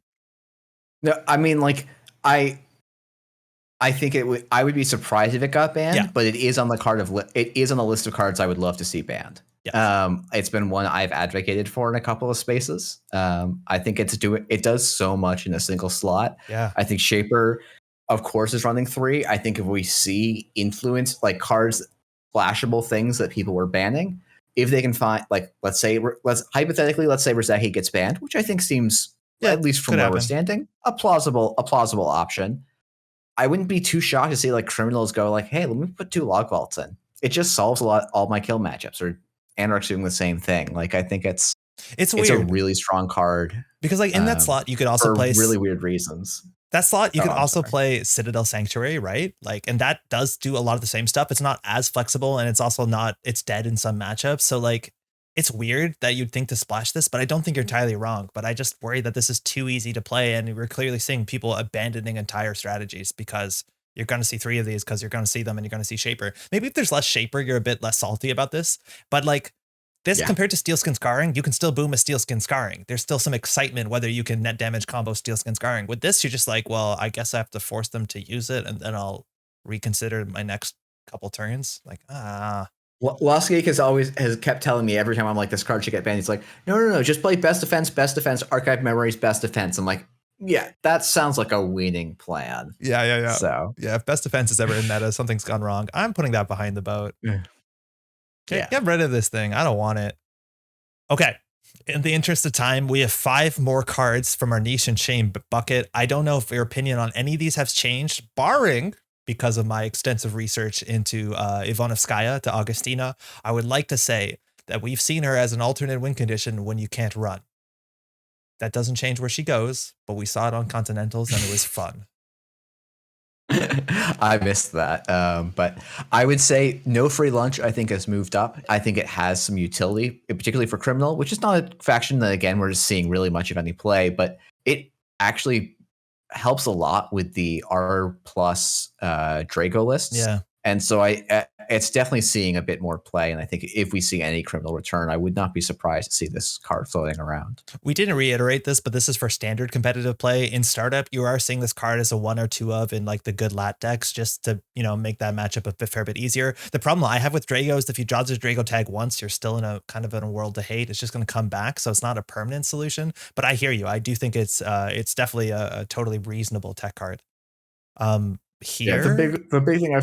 No, I mean, like, I think I would be surprised if it got banned, but it is on the list of cards I would love to see banned. It's been one I've advocated for in a couple of spaces. I think it does so much in a single slot. I think Shaper, of course, is running 3. I think if we see influence, like cards, flashable things that people were banning, if they can find, like, let's say Roseki gets banned, which I think seems, at least from where we're standing, a plausible option. I wouldn't be too shocked to see like criminals go like, hey, let me put 2 log vaults in. It just solves all my kill matchups, or Anarch's doing the same thing. Like, I think it's weird. A really strong card. Because like in that slot, you could also play really weird reasons. That slot, you could also play Citadel Sanctuary, right? Like, and that does do a lot of the same stuff. It's not as flexible, and it's also it's dead in some matchups. So like, it's weird that you'd think to splash this, but I don't think you're entirely wrong. But I just worry that this is too easy to play, and we're clearly seeing people abandoning entire strategies because you're going to see 3 of these because you're going to see them and you're going to see Shaper. Maybe if there's less Shaper, you're a bit less salty about this. But like this compared to Steelskin Scarring, you can still boom a Steelskin Scarring. There's still some excitement whether you can net damage combo Steelskin Scarring. With this, you're just like, well, I guess I have to force them to use it, and then I'll reconsider my next couple turns. Like, Lost Geek has kept telling me every time I'm like, this card should get banned. He's like, no, just play best defense, archive memories, best defense. I'm like, yeah, that sounds like a winning plan. Yeah. So if best defense is ever in meta, something's gone wrong. I'm putting that behind the boat. Get rid of this thing. I don't want it. Okay. In the interest of time, we have 5 more cards from our niche and shame bucket. I don't know if your opinion on any of these has changed, barring, because of my extensive research into Ivanovskaya to Augustina, I would like to say that we've seen her as an alternate win condition when you can't run. That doesn't change where she goes, but we saw it on Continentals and it was fun. I missed that. But I would say no free lunch, I think, has moved up. I think it has some utility, particularly for criminal, which is not a faction that, again, we're just seeing really much of any play, but it actually helps a lot with the R plus Drago lists. Yeah. And so it's definitely seeing a bit more play. And I think if we see any criminal return, I would not be surprised to see this card floating around. We didn't reiterate this, but this is for standard competitive play. In startup, you are seeing this card as a 1 or 2 of in like the good lat decks, just to, make that matchup a fair bit easier. The problem I have with Drago is if you dodge the Drago tag once, you're still in a kind of in a world to hate. It's just going to come back. So it's not a permanent solution, but I hear you. I do think it's definitely a totally reasonable tech card. Here. Yeah, the big thing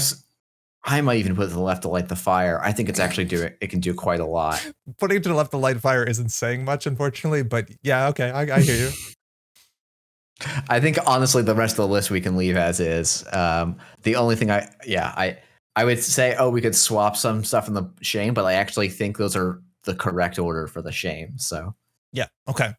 I might even put it to the left to light the fire. I think it's actually it can do quite a lot. Putting it to the left to light fire isn't saying much, unfortunately, but yeah, okay, I hear you. I think honestly, the rest of the list we can leave as is. The only thing I would say, we could swap some stuff in the shame, but I actually think those are the correct order for the shame. So yeah, okay.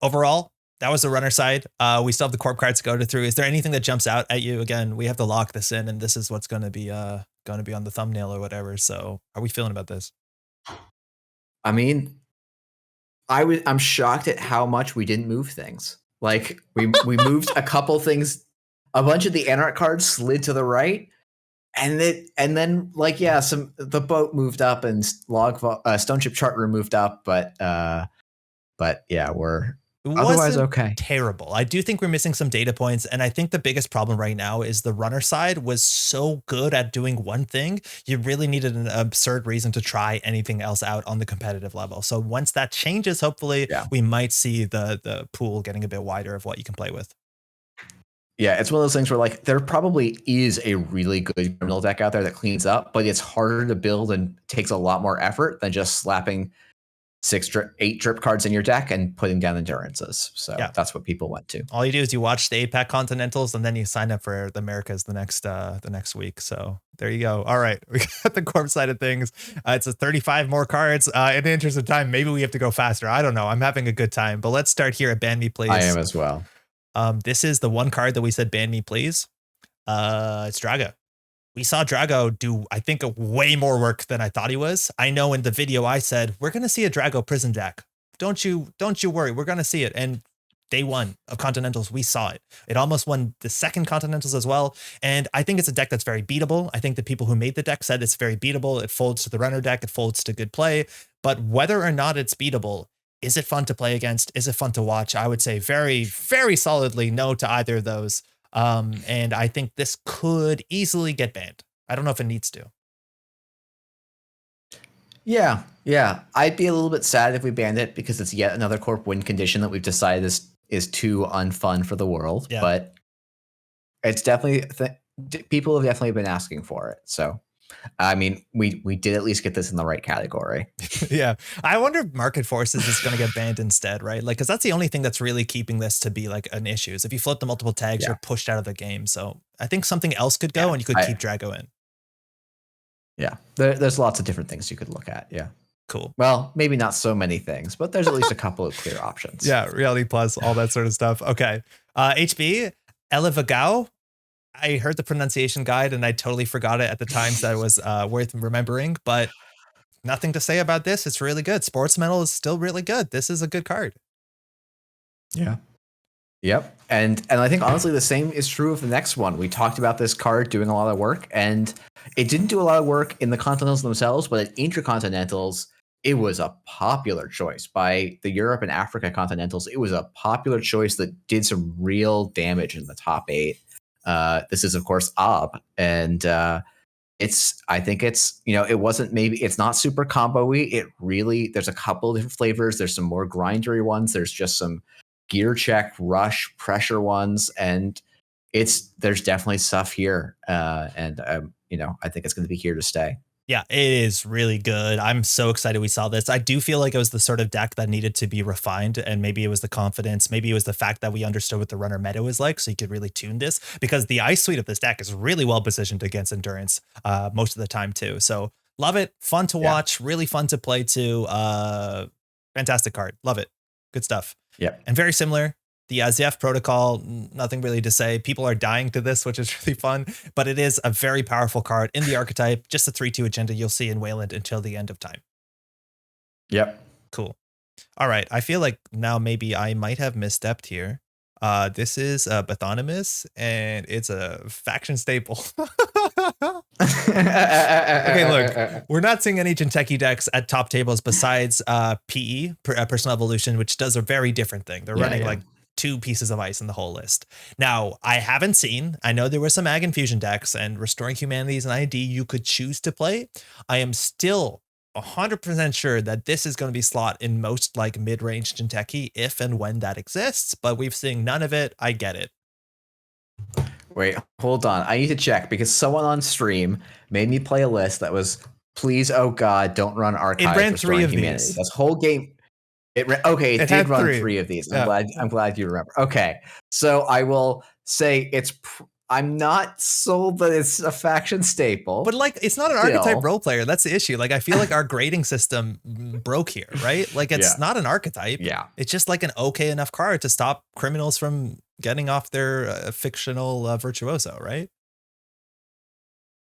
Overall, that was the runner side. We still have the corp cards to go through. Is there anything that jumps out at you? Again, we have to lock this in, and this is what's going to be on the thumbnail or whatever. So, how are we feeling about this? I mean, I'm shocked at how much we didn't move things. Like we moved a couple things. A bunch of the Anarch cards slid to the right, and then the boat moved up and Stone Chip Chart Room moved up, but yeah, we're otherwise okay. Terrible. I do think we're missing some data points, and I think the biggest problem right now is the runner side was so good at doing one thing, you really needed an absurd reason to try anything else out on the competitive level. So once that changes, hopefully we might see the pool getting a bit wider of what you can play with. Yeah, it's one of those things where like there probably is a really good criminal deck out there that cleans up, but it's harder to build and takes a lot more effort than just slapping 8 drip cards in your deck and putting down endurances. So that's what people went to. All you do is you watch the 8-pack Continentals and then you sign up for the Americas the next week. So there you go. All right, we got the corp side of things. It's a 35 more cards. In the interest of time, maybe we have to go faster. I don't know. I'm having a good time, but let's start here at Ban Me Please. I am as well. This is the one card that we said ban me please. It's Drago. We saw Drago do, I think, way more work than I thought he was. I know in the video I said, we're going to see a Drago prison deck. Don't you worry. We're going to see it. And day 1 of Continentals, we saw it. It almost won the second Continentals as well. And I think it's a deck that's very beatable. I think the people who made the deck said it's very beatable. It folds to the runner deck. It folds to good play. But whether or not it's beatable, is it fun to play against? Is it fun to watch? I would say very, very solidly no to either of those. And I think this could easily get banned. I don't know if it needs to. Yeah. I'd be a little bit sad if we banned it because it's yet another corp win condition that we've decided is too unfun for the world. Yeah. But it's definitely people have definitely been asking for it. So, I mean, we did at least get this in the right category. Yeah. I wonder if market forces is going to get banned instead, right? Like, because that's the only thing that's really keeping this to be like an issue. Is if you flip the multiple tags, you're pushed out of the game. So I think something else could go and you could keep Drago in. Yeah. There's lots of different things you could look at. Yeah. Cool. Well, maybe not so many things, but there's at least a couple of clear options. Yeah. Reality Plus, all that sort of stuff. Okay. HB, Elevagao. I heard the pronunciation guide and I totally forgot it at the time, so that was worth remembering, but nothing to say about this. It's really good. Sports Metal is still really good. This is a good card. Yeah. Yep. And I think honestly the same is true of the next one. We talked about this card doing a lot of work, and it didn't do a lot of work in the Continentals themselves, but at Intercontinentals, it was a popular choice by the Europe and Africa Continentals. It was a popular choice that did some real damage in the top 8. This is of course Ob, and I think it's, it wasn't, maybe it's not super combo-y. It really, there's a couple of different flavors. There's some more grindery ones. There's just some gear check, rush, pressure ones, and there's definitely stuff here. And I think it's going to be here to stay. Yeah, it is really good. I'm so excited we saw this. I do feel like it was the sort of deck that needed to be refined, and maybe it was the confidence, maybe it was the fact that we understood what the runner meta was like, so you could really tune this, because the ice suite of this deck is really well positioned against endurance most of the time too. So love it, fun to watch, really fun to play too. Fantastic card, love it, good stuff. Yep. And very similar The ZF protocol, nothing really to say. People are dying to this, which is really fun, but it is a very powerful card in the archetype. Just a 3/2 agenda you'll see in Wayland until the end of time. Yep. Cool. All right. I feel like now maybe I might have misstepped here. This is Bathonimus, and it's a faction staple. Okay, look, we're not seeing any Jinteki decks at top tables besides PE, Personal Evolution, which does a very different thing. They're running like 2 pieces of ice in the whole list. Now, I know there were some Ag Infusion decks, and Restoring Humanity is an ID you could choose to play. I am still 100% sure that this is going to be slot in most like mid-range Jinteki if and when that exists, but we've seen none of it. I get it. Wait, hold on. I need to check because someone on stream made me play a list that was, please, oh God, don't run Archive. It ran 3 of Humanity. these. This whole game. It did run 3 of these. I'm glad you remember. Okay, so I will say I'm not sold that it's a faction staple. But like, it's not an archetype role player. That's the issue. Like, I feel like our grading system broke here, right? Like, it's not an archetype. Yeah. It's just like an okay enough card to stop criminals from getting off their fictional virtuoso, right?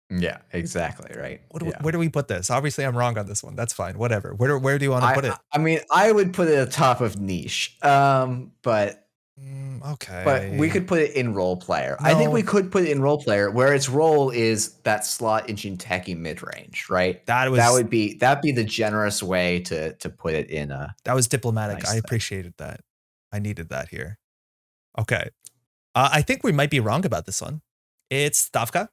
Yeah, exactly. Right. Where do we put this? Obviously, I'm wrong on this one. That's fine. Whatever. Where do you want to put it? I mean, I would put it at the top of niche. But okay. But we could put it in role player. No. I think we could put it in role player where its role is that slot in Jinteki mid range, right? That'd be the generous way to put it in a. That was diplomatic. Nice I appreciated that. I needed that here. Okay. I think we might be wrong about this one. It's Stavka,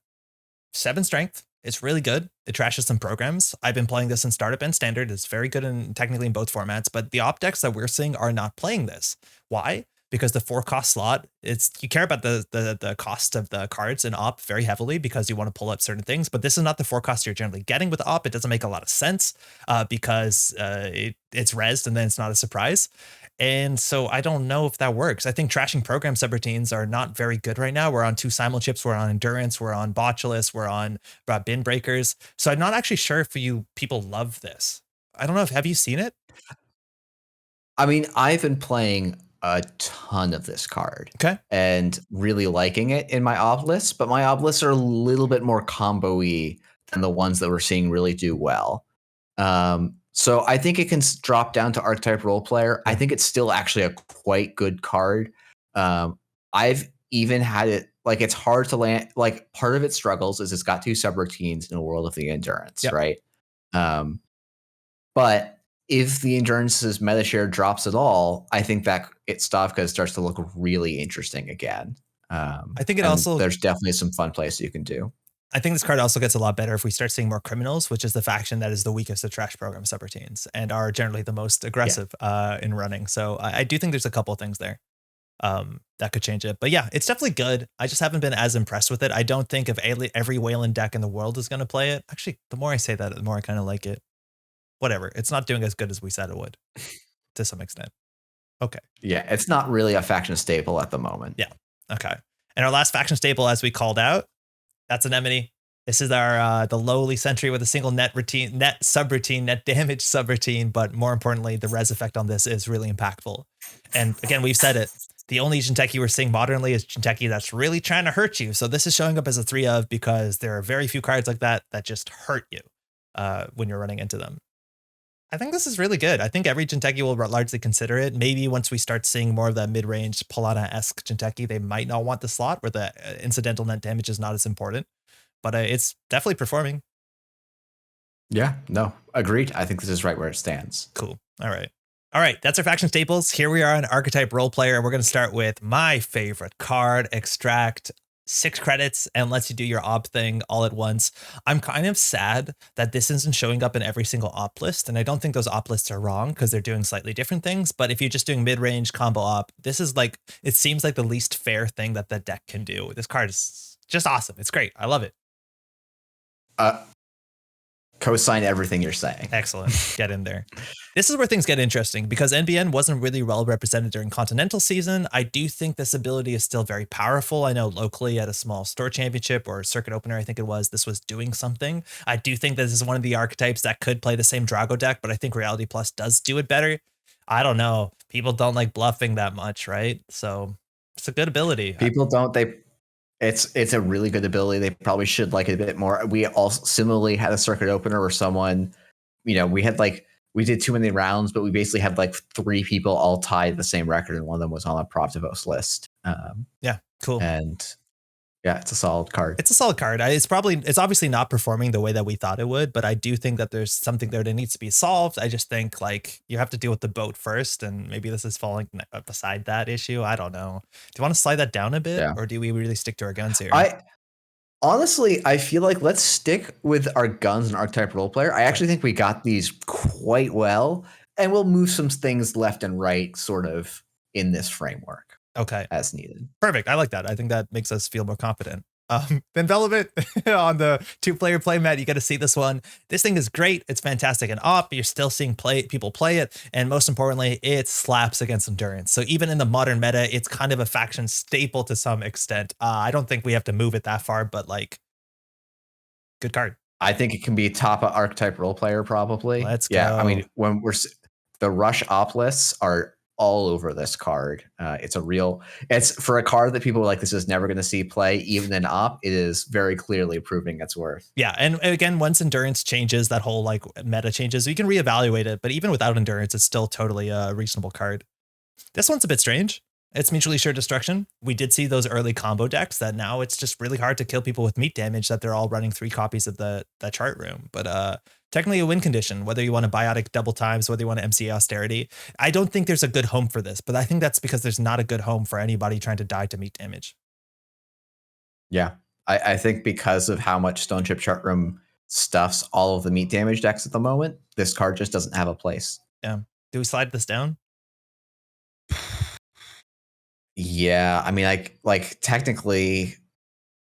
7 strength. It's really good. It trashes some programs. I've been playing this in startup and standard. It's very good technically in both formats, but the op decks that we're seeing are not playing this. Why? Because the 4 cost slot, you care about the cost of the cards in op very heavily because you want to pull up certain things, but this is not the 4 cost you're generally getting with op. It doesn't make a lot of sense because it's rezzed and then it's not a surprise. And so I don't know if that works. I think trashing program subroutines are not very good right now. We're on 2 simul chips, we're on endurance, we're on botulus, we're on bin breakers. So I'm not actually sure if people love this. I don't know have you seen it? I mean, I've been playing a ton of this card. Okay. And really liking it in my op lists, but my op lists are a little bit more combo-y than the ones that we're seeing really do well. So I think it can drop down to archetype role player. I think it's still actually a quite good card. I've even had it, like, it's hard to land, like, part of its struggles is it's got 2 subroutines in a world of the endurance, right? But if the endurance's meta share drops at all, I think that Stavka starts to look really interesting again. I think there's definitely some fun plays you can do. I think this card also gets a lot better if we start seeing more criminals, which is the faction that is the weakest of trash program subroutines and are generally the most aggressive in running. So I do think there's a couple of things there that could change it. But yeah, it's definitely good. I just haven't been as impressed with it. I don't think if every Wayland deck in the world is going to play it. Actually, the more I say that, the more I kind of like it. Whatever. It's not doing as good as we said it would to some extent. Okay. Yeah, it's not really a faction staple at the moment. Yeah. Okay. And our last faction staple, as we called out, that's Anemone. This is our the lowly sentry with a single net subroutine, net damage subroutine, but more importantly, the res effect on this is really impactful. And again, we've said it. The only Jinteki we're seeing modernly is Jinteki that's really trying to hurt you. So this is showing up as a 3 of because there are very few cards like that just hurt you when you're running into them. I think this is really good. I think every Jinteki will largely consider it. Maybe once we start seeing more of that mid-range Polana-esque Jinteki, they might not want the slot where the incidental net damage is not as important. But it's definitely performing. Yeah, no, agreed. I think this is right where it stands. Cool. All right. That's our faction staples. Here we are on Archetype Role Player. We're going to start with my favorite card, Extract. 6 credits and lets you do your op thing all at once. I'm kind of sad that this isn't showing up in every single op list, and I don't think those op lists are wrong because they're doing slightly different things. But if you're just doing mid-range combo op, this is like, it seems like the least fair thing that the deck can do. This card is just awesome. It's great. I love it. Co-sign everything you're saying. Excellent. Get in there. This is where things get interesting because NBN wasn't really well represented during Continental season. I do think this ability is still very powerful. I know locally at a small store championship or circuit opener, I think it was, this was doing something. I do think this is one of the archetypes that could play the same Drago deck, but I think Reality Plus does do it better. I don't know. People don't like bluffing that much, right? So it's a good ability. People don't. It's a really good ability. They probably should like it a bit more. We also similarly had a circuit opener where someone, we did too many rounds, but we basically had like 3 people all tied the same record, and one of them was on a Proptivos list. Yeah, cool. And yeah, it's a solid card. It's a solid card. It's obviously not performing the way that we thought it would, but I do think that there's something there that needs to be solved. I just think like you have to deal with the boat first, and maybe this is falling beside that issue. I don't know. Do you want to slide that down a bit, or do we really stick to our guns here? Honestly, I feel like let's stick with our guns and archetype role player. I actually think we got these quite well, and we'll move some things left and right sort of in this framework. Okay. As needed. Perfect. I like that. I think that makes us feel more confident. Envelopment on the 2-player playmat. You got to see this one. This thing is great. It's fantastic in op. You're still seeing people play it. And most importantly, it slaps against endurance. So even in the modern meta, it's kind of a faction staple to some extent. I don't think we have to move it that far, but like, good card. I think it can be top archetype role player probably. Let's go. Yeah, I mean, when the rush op lists are all over this card. It's for a card that people are like, this is never going to see play, even in op, it is very clearly proving its worth. Yeah. And again, once endurance changes, that whole like meta changes, you can reevaluate it. But even without endurance, it's still totally a reasonable card. This one's a bit strange. It's mutually assured destruction. We did see those early combo decks that now it's just really hard to kill people with meat damage, that they're all running 3 copies of the chart room. But technically a win condition, whether you want to biotic double times, whether you want to MCA austerity. I don't think there's a good home for this, but I think that's because there's not a good home for anybody trying to die to meat damage. Yeah, I think because of how much Stone Chip Chart Room stuffs all of the meat damage decks at the moment, this card just doesn't have a place. Yeah. Do we slide this down? Yeah, I mean, like technically,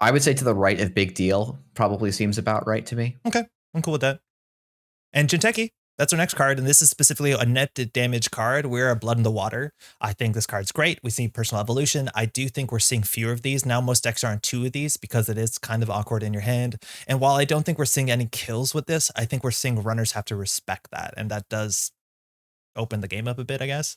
I would say to the right of Big Deal probably seems about right to me. Okay, I'm cool with that. And Jinteki, that's our next card, and this is specifically a net damage card. We're a Blood in the Water. I think this card's great. We see personal evolution. I do think we're seeing fewer of these. Now most decks are on 2 of these because it is kind of awkward in your hand. And while I don't think we're seeing any kills with this, I think we're seeing runners have to respect that, and that does open the game up a bit, I guess.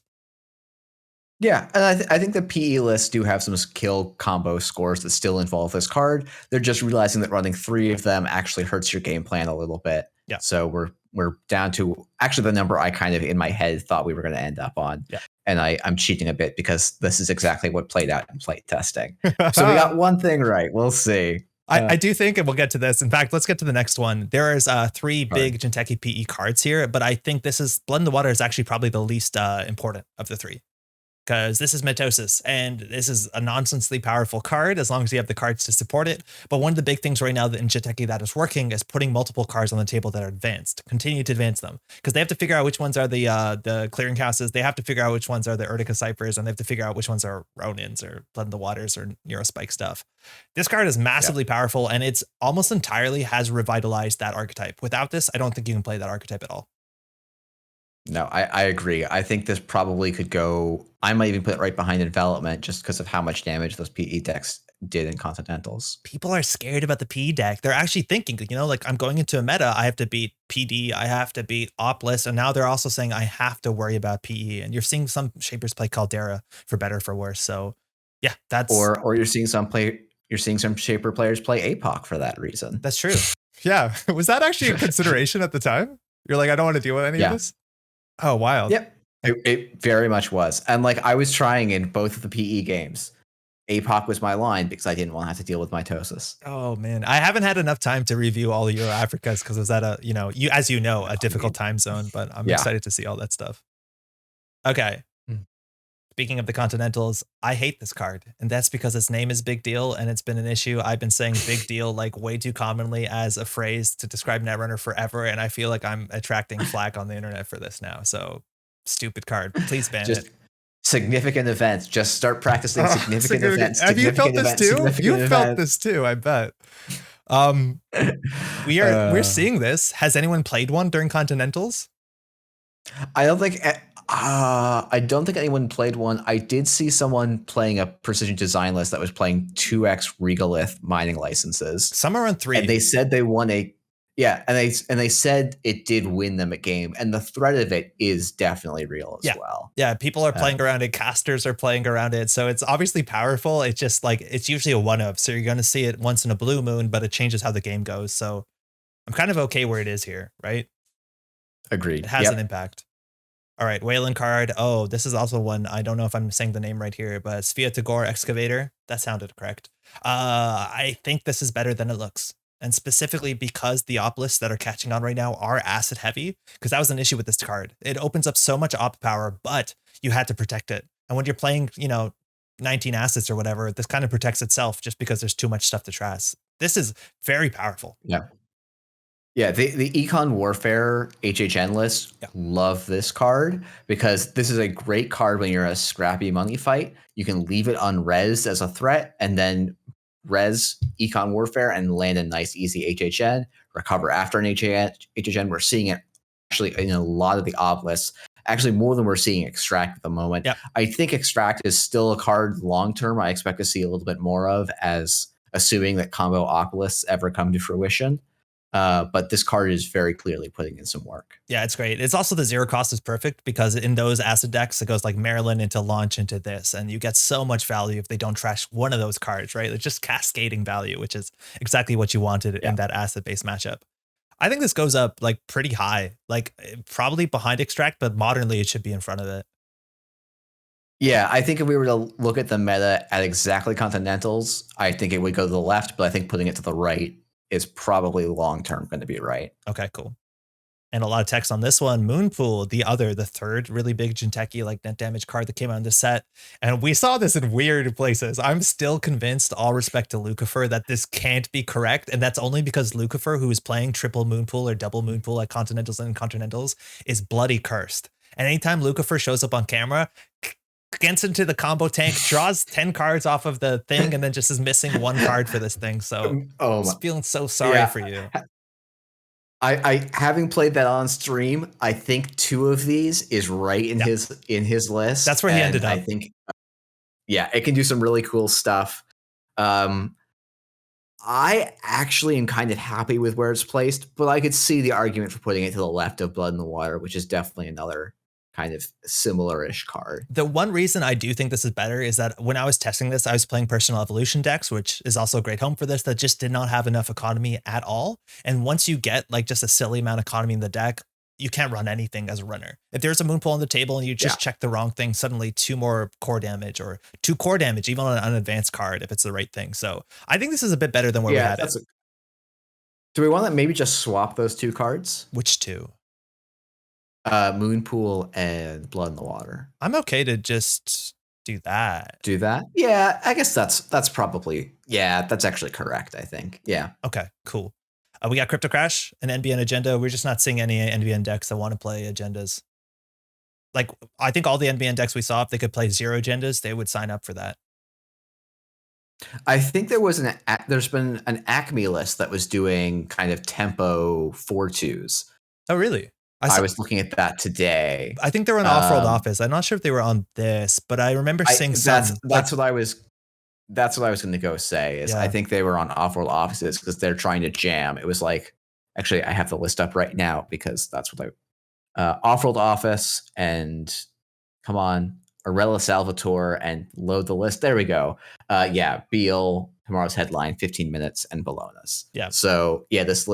Yeah, and I think the PE lists do have some kill combo scores that still involve this card. They're just realizing that running 3 of them actually hurts your game plan a little bit. Yeah. So we're down to actually the number I kind of in my head thought we were going to end up on. Yeah. And I'm cheating a bit because this is exactly what played out in plate testing. So we got one thing right. We'll see. I do think, and we'll get to this. In fact, let's get to the next one. There is 3 big Jinteki PE cards here, but I think this is Blood in the Water is actually probably the least important of the 3. Because this is Mitosis, and this is a nonsensely powerful card as long as you have the cards to support it. But one of the big things right now in Jinteki that is working is putting multiple cards on the table that are advanced. Continue to advance them, because they have to figure out which ones are the clearinghouses. They have to figure out which ones are the Urtica Ciphers, and they have to figure out which ones are Ronins or Blood in the Waters or Neurospike stuff. This card is massively powerful, and it's almost entirely has revitalized that archetype. Without this, I don't think you can play that archetype at all. No, I agree. I think this probably could go. I might even put it right behind Envelopment just because of how much damage those PE decks did in Continentals. People are scared about the PE deck. They're actually thinking, like I'm going into a meta, I have to beat PD, I have to beat Oplist, and now they're also saying I have to worry about PE. And you're seeing some shapers play Caldera for better or for worse. So yeah, that's or you're seeing some shaper players play APOC for that reason. That's true. Yeah. Was that actually a consideration at the time? You're like, I don't want to deal with any of this? Oh, wild. Yep. It very much was. And like I was trying in both of the PE games. APOC was my line because I didn't want to have to deal with mitosis. Oh man. I haven't had enough time to review all of Euro Africas because it was at a difficult time zone, but I'm excited to see all that stuff. Okay. Speaking of the Continentals, I hate this card, and that's because its name is Big Deal, and it's been an issue. I've been saying Big Deal like way too commonly as a phrase to describe Netrunner forever, and I feel like I'm attracting flack on the internet for this now. So, stupid card. Please ban it. Significant events. Just start practicing significant events. Have you felt this too? You felt this too, I bet. We're seeing this. Has anyone played one during Continentals? I don't think anyone played one. I did see someone playing a precision design list that was playing 2x Regalith mining licenses. Some are on 3. And they said they won a Yeah, and they said it did win them a game, and the threat of it is definitely real as Yeah. well. Yeah, people are playing around it, casters are playing around it, so it's obviously powerful. It's just like it's usually a one-of, so you're going to see it once in a blue moon, but it changes how the game goes. So I'm kind of okay where it is here, right? It Agreed. has an Yep. impact. All right, Wayland card. Oh, this is also one. I don't know if I'm saying the name right here, but Svea Tagore Excavator. That sounded correct. I think this is better than it looks. And specifically because the op lists that are catching on right now are acid heavy, because that was an issue with this card. It opens up so much op power, but you had to protect it. And when you're playing, 19 assets or whatever, this kind of protects itself just because there's too much stuff to trash. This is very powerful. Yeah. Yeah, the Econ Warfare HHN list love this card because this is a great card when you're in a scrappy money fight. You can leave it unresed as a threat and then res Econ Warfare and land a nice easy HHN, recover after an HHN. We're seeing it actually in a lot of the ob lists, actually more than we're seeing Extract at the moment. Yep. I think Extract is still a card long term I expect to see a little bit more of, as assuming that combo op lists ever come to fruition. But this card is very clearly putting in some work. Yeah, it's great. It's also the zero cost is perfect because in those acid decks, it goes like Maryland into launch into this, and you get so much value if they don't trash one of those cards, right? It's just cascading value, which is exactly what you wanted in that acid based matchup. I think this goes up like pretty high, like probably behind Extract, but modernly it should be in front of it. Yeah, I think if we were to look at the meta at exactly Continentals, I think it would go to the left, but I think putting it to the right is probably long term going to be right. Okay, cool. And a lot of text on this one. Moonpool, the third really big Jinteki like net damage card that came out in the set. And we saw this in weird places. I'm still convinced, all respect to Lucifer, that this can't be correct. And that's only because Lucifer, who is playing triple Moonpool or double Moonpool at Continentals and Continentals, is bloody cursed. And anytime Lucifer shows up on camera, gets into the combo tank, draws 10 cards off of the thing, and then just is missing one card for this thing. So I'm feeling so sorry for you. I having played that on stream, I think 2 of these is right in his list. That's where he ended up. I think, it can do some really cool stuff. I actually am kind of happy with where it's placed, but I could see the argument for putting it to the left of Blood in the Water, which is definitely another kind of similar-ish card. The one reason I do think this is better is that when I was testing this, I was playing Personal Evolution decks, which is also a great home for this, that just did not have enough economy at all. And once you get like just a silly amount of economy in the deck, you can't run anything as a runner. If there's a Moonpool on the table and you just check the wrong thing, suddenly 2 more core damage or 2 core damage, even on an unadvanced card, if it's the right thing. So I think this is a bit better than where we had it. Do we want to maybe just swap those 2 cards? Which 2? Moonpool and Blood in the Water. I'm okay to just do that. Do that? Yeah, I guess that's probably, that's actually correct, I think. Yeah. Okay, cool. We got Crypto Crash, an NBN agenda. We're just not seeing any NBN decks that want to play agendas. Like, I think all the NBN decks we saw, if they could play 0 agendas, they would sign up for that. I think there's been an Acme list that was doing kind of tempo 4/2s. Oh, really? I was looking at that today. I think they were on Off-World Office. I'm not sure if they were on this, but I remember seeing some. That's what I was going to go say. I think they were on Off-World Offices because they're trying to jam. It was like, actually, I have the list up right now because that's what Off-World Office and come on, Arella Salvatore and load the list. There we go. Beal, tomorrow's headline, 15 minutes and Bologna's. Yeah. So this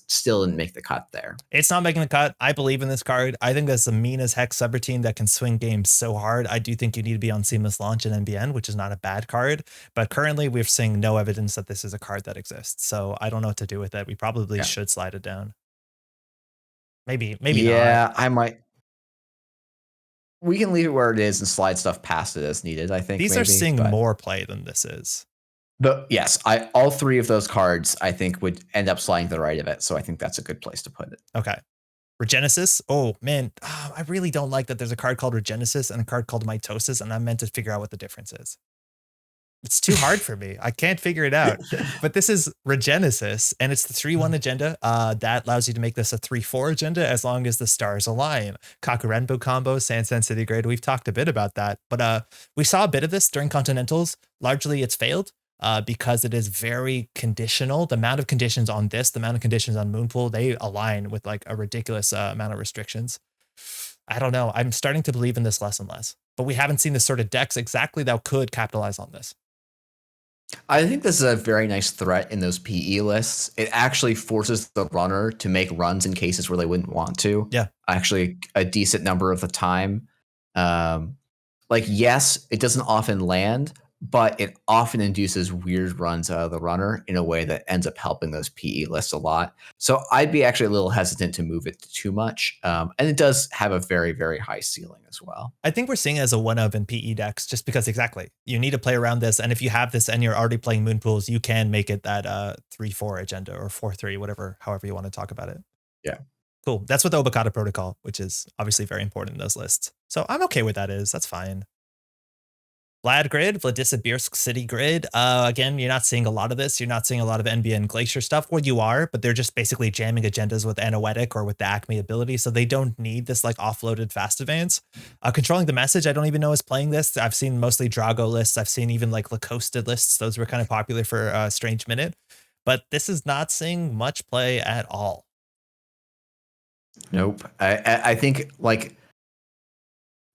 still didn't make the cut there. It's not making the cut. I believe in this card. I think that's a mean as heck subroutine that can swing games so hard. I do think you need to be on Seamless Launch and NBN, which is not a bad card. But currently we're seeing no evidence that this is a card that exists. So I don't know what to do with it. We probably should slide it down. Maybe not. I might. We can leave it where it is and slide stuff past it as needed, I think. These are seeing more play than this is. All 3 of those cards, I think, would end up sliding to the right of it. So I think that's a good place to put it. Okay. Regenesis. Oh, man. I really don't like that there's a card called Regenesis and a card called Mitosis, and I'm meant to figure out what the difference is. It's too hard for me. I can't figure it out. But this is Regenesis, and it's the 3/1 agenda that allows you to make this a 3/4 agenda as long as the stars align. Kakurenbo combo, Sansan City Grid. We've talked a bit about that, but we saw a bit of this during Continentals. Largely, it's failed. because it is very conditional. The amount of conditions on this, the amount of conditions on Moonpool, they align with like a ridiculous amount of restrictions. I don't know. I'm starting to believe in this less and less, but we haven't seen the sort of decks exactly that could capitalize on this. I think this is a very nice threat in those PE lists. It actually forces the runner to make runs in cases where they wouldn't want to. Yeah. Actually, a decent number of the time. Like, yes, it doesn't often land, but it often induces weird runs out of the runner in a way that ends up helping those PE lists a lot. So I'd be actually a little hesitant to move it too much. And it does have a very, very high ceiling as well. I think we're seeing it as a one of in PE decks just because exactly you need to play around this. And if you have this and you're already playing moon pools, you can make it that 3-4 agenda or 4-3, whatever, however you want to talk about it. Yeah. Cool. That's what the Obokata protocol, which is obviously very important in those lists. So I'm okay with that is. That's fine. Vlad grid, Vladisibirsk city grid. Again, you're not seeing a lot of this. You're not seeing a lot of NBA and Glacier stuff. Well, you are, but they're just basically jamming agendas with Anoetic or with the Acme ability. So they don't need this like offloaded fast advance. Controlling the message, I don't even know is playing this. I've seen mostly Drago lists. I've seen even like Lacosta lists. Those were kind of popular for a Strange Minute. But this is not seeing much play at all. Nope. I think like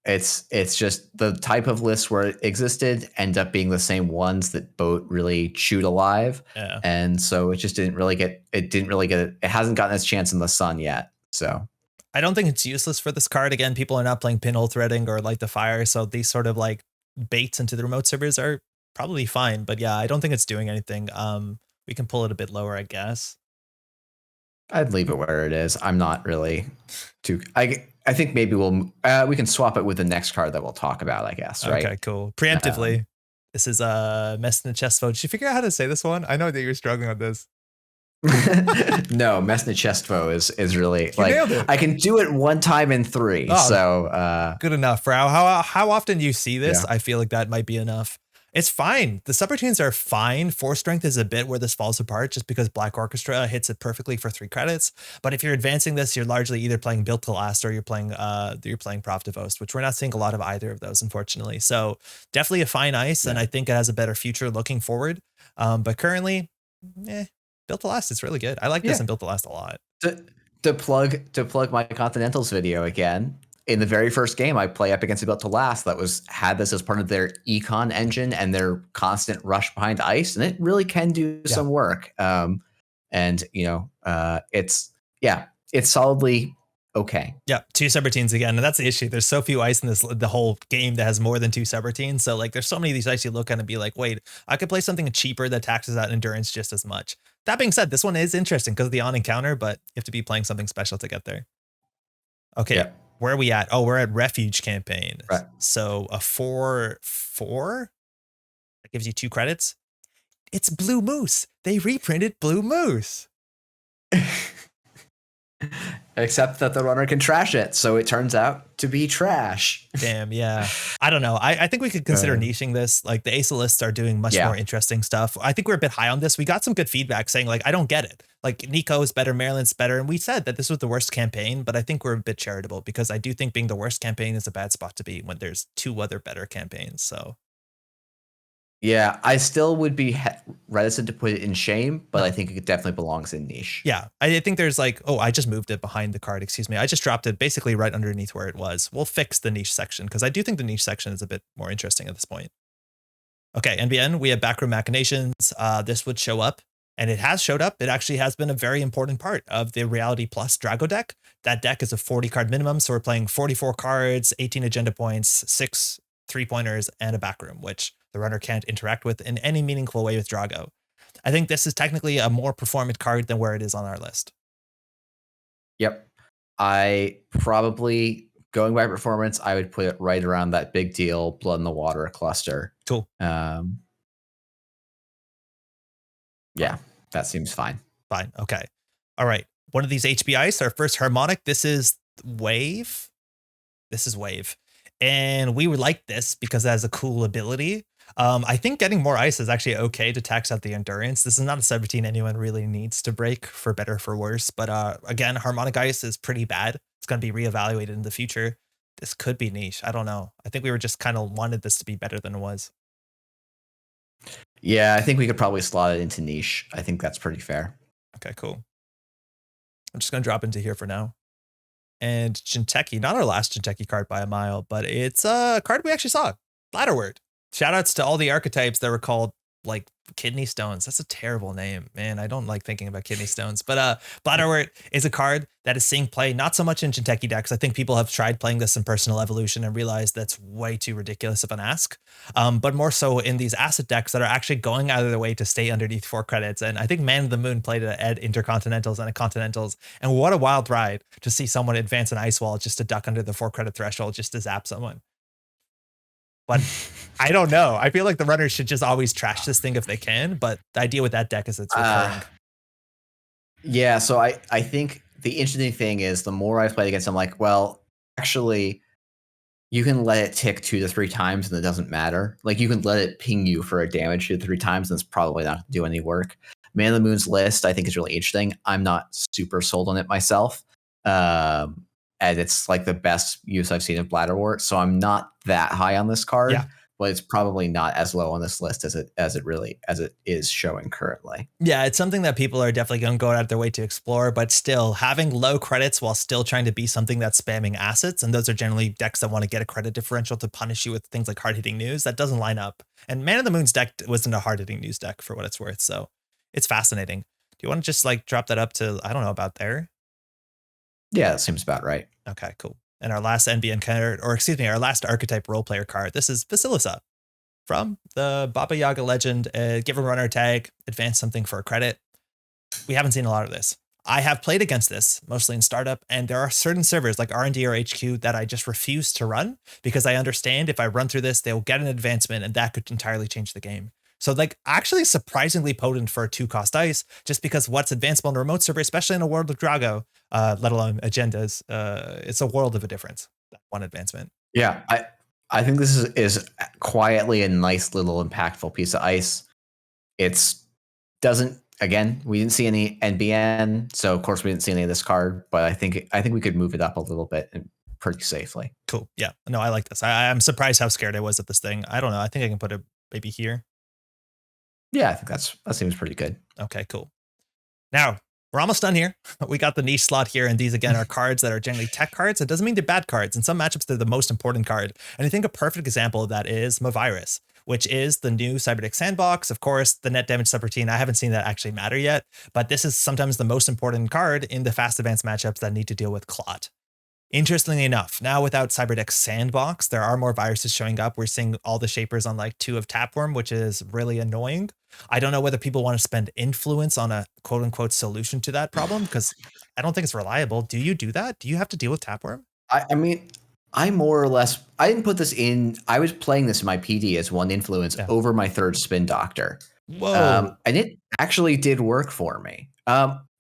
it's just the type of lists where it existed end up being the same ones that Boat really chewed alive. Yeah. And so it just didn't really get it hasn't gotten its chance in the sun yet. So I don't think it's useless for this card. Again, people are not playing Pinhole Threading or Light the Fire. So these sort of like baits into the remote servers are probably fine. But yeah, I don't think it's doing anything. We can pull it a bit lower, I guess. I'd leave it where it is. I'm not really too. I think maybe we can swap it with the next card that we'll talk about, I guess. Right? Okay, cool. Preemptively, this is Mess in the Chest Vote. Did you figure out how to say this one? I know that you're struggling with this. No, Mesnichestvo is really You like nailed it. I can do it one time in 3. Oh, so good enough for how often you see this. Yeah. I feel like that might be enough. It's fine. The subroutines are fine. 4 strength is a bit where this falls apart just because Black Orchestra hits it perfectly for 3 credits. But if you're advancing this, you're largely either playing Built to Last or you're playing Prof Devost, which we're not seeing a lot of either of those, unfortunately. So definitely a fine ice, and I think it has a better future looking forward. But currently, Built to Last is really good. I like this and Built to Last a lot. To plug my Continentals video again. In the very first game, I play up against a Built to Last that had this as part of their econ engine and their constant rush behind ice, and it really can do some work. And it's solidly okay. Yeah, 2 subroutines again, and that's the issue. There's so few ice in the whole game that has more than 2 subroutines. So like, there's so many of these ice you look at and be like, wait, I could play something cheaper that taxes out endurance just as much. That being said, this one is interesting because of the on encounter, but you have to be playing something special to get there. Okay. Yeah. Where are we at? Oh, we're at Refuge campaign. Right. So a 4/4 that gives you 2 credits. It's Blue Moose. They reprinted Blue Moose. Except that the runner can trash it, so it turns out to be trash. Damn, yeah. I don't know. I think we could consider niching this. Like the Ace lists are doing much more interesting stuff. I think we're a bit high on this. We got some good feedback saying like, I don't get it. Like Nico is better, Maryland's better. And we said that this was the worst campaign, but I think we're a bit charitable because I do think being the worst campaign is a bad spot to be when there's 2 other better campaigns. So yeah, I still would be reticent to put it in shame, but I think it definitely belongs in niche. Yeah, I think there's like, oh, I just moved it behind the card. Excuse me. I just dropped it basically right underneath where it was. We'll fix the niche section because I do think the niche section is a bit more interesting at this point. Okay, NBN, we have Backroom Machinations. This would show up, and it has showed up. It actually has been a very important part of the Reality Plus Drago deck. That deck is a 40 card minimum, so we're playing 44 cards, 18 agenda points, 6 3-pointers, and a backroom, which the runner can't interact with in any meaningful way with Drago. I think this is technically a more performant card than where it is on our list. Yep. I probably, going by performance, I would put it right around that big deal Blood in the Water cluster. Cool. Yeah, that seems fine. Fine. Okay. All right. One of these HB Ice, our first harmonic. This is Wave. And we would like this because it has a cool ability. I think getting more ice is actually okay to tax out the endurance. This is not a subroutine anyone really needs to break, for better or for worse. But again, harmonic ice is pretty bad. It's going to be reevaluated in the future. This could be niche. I don't know. I think we were just kind of wanted this to be better than it was. Yeah, I think we could probably slot it into niche. I think that's pretty fair. Okay, cool. I'm just going to drop into here for now. And Jinteki, not our last Jinteki card by a mile, but it's a card we actually saw. Bladderwort. Shoutouts to all the archetypes that were called like kidney stones. That's a terrible name, man. I don't like thinking about kidney stones, but Bladderwort is a card that is seeing play not so much in Jinteki decks. I think people have tried playing this in Personal Evolution and realized that's way too ridiculous of an ask, but more so in these asset decks that are actually going out of their way to stay underneath 4 credits. And I think Man of the Moon played it at Intercontinentals and at Continentals, and what a wild ride to see someone advance an Ice Wall just to duck under the 4 credit threshold just to zap someone. But I don't know. I feel like the runners should just always trash this thing if they can. But the idea with that deck is it's recurring. Yeah, so I think the interesting thing is the more I've played against them, like, well, actually, you can let it tick 2 to 3 times and it doesn't matter. Like, you can let it ping you for a damage 2 to 3 times and it's probably not going to do any work. Man of the Moon's list, I think, is really interesting. I'm not super sold on it myself. And it's like the best use I've seen of Bladderwort. So I'm not that high on this card, but it's probably not as low on this list as it is showing currently. Yeah, it's something that people are definitely going to go out of their way to explore, but still having low credits while still trying to be something that's spamming assets. And those are generally decks that want to get a credit differential to punish you with things like hard hitting news. That doesn't line up. And Man of the Moon's deck wasn't a hard hitting news deck for what it's worth. So it's fascinating. Do you want to just like drop that up to, I don't know, about there? Yeah, that seems about right. Okay, cool. And our last NBN card, or excuse me, our last archetype role player card. This is Vasilisa from the Baba Yaga legend. Give a runner tag, advance something for a credit. We haven't seen a lot of this. I have played against this, mostly in startup, and there are certain servers like R&D or HQ that I just refuse to run because I understand if I run through this, they'll get an advancement and that could entirely change the game. So like actually surprisingly potent for a 2-cost ice, just because what's advanceable in a remote server, especially in a world of Drago, let alone agendas, it's a world of a difference. That one advancement. Yeah, I think this is quietly a nice little impactful piece of ice. It's doesn't, again, we didn't see any NBN, so of course we didn't see any of this card, but I think we could move it up a little bit and pretty safely. Cool. Yeah. No, I like this. I'm surprised how scared I was of this thing. I don't know. I think I can put it maybe here. Yeah, I think that seems pretty good. Okay, cool. Now, we're almost done here. We got the niche slot here, and these, again, are cards that are generally tech cards. It doesn't mean they're bad cards. In some matchups, they're the most important card. And I think a perfect example of that is Mavirus, which is the new Cyberdeck sandbox. Of course, the net damage subroutine, I haven't seen that actually matter yet, but this is sometimes the most important card in the fast advanced matchups that need to deal with Clot. Interestingly enough, now without Cyberdeck Sandbox, there are more viruses showing up. We're seeing all the shapers on like 2 of Tapworm, which is really annoying. I don't know whether people want to spend influence on a quote unquote solution to that problem, because I don't think it's reliable. Do you do that? Do you have to deal with Tapworm? I mean, I more or less, I didn't put this in. I was playing this in my PD as 1 influence over my 3rd Spin Doctor. Whoa. And it actually did work for me.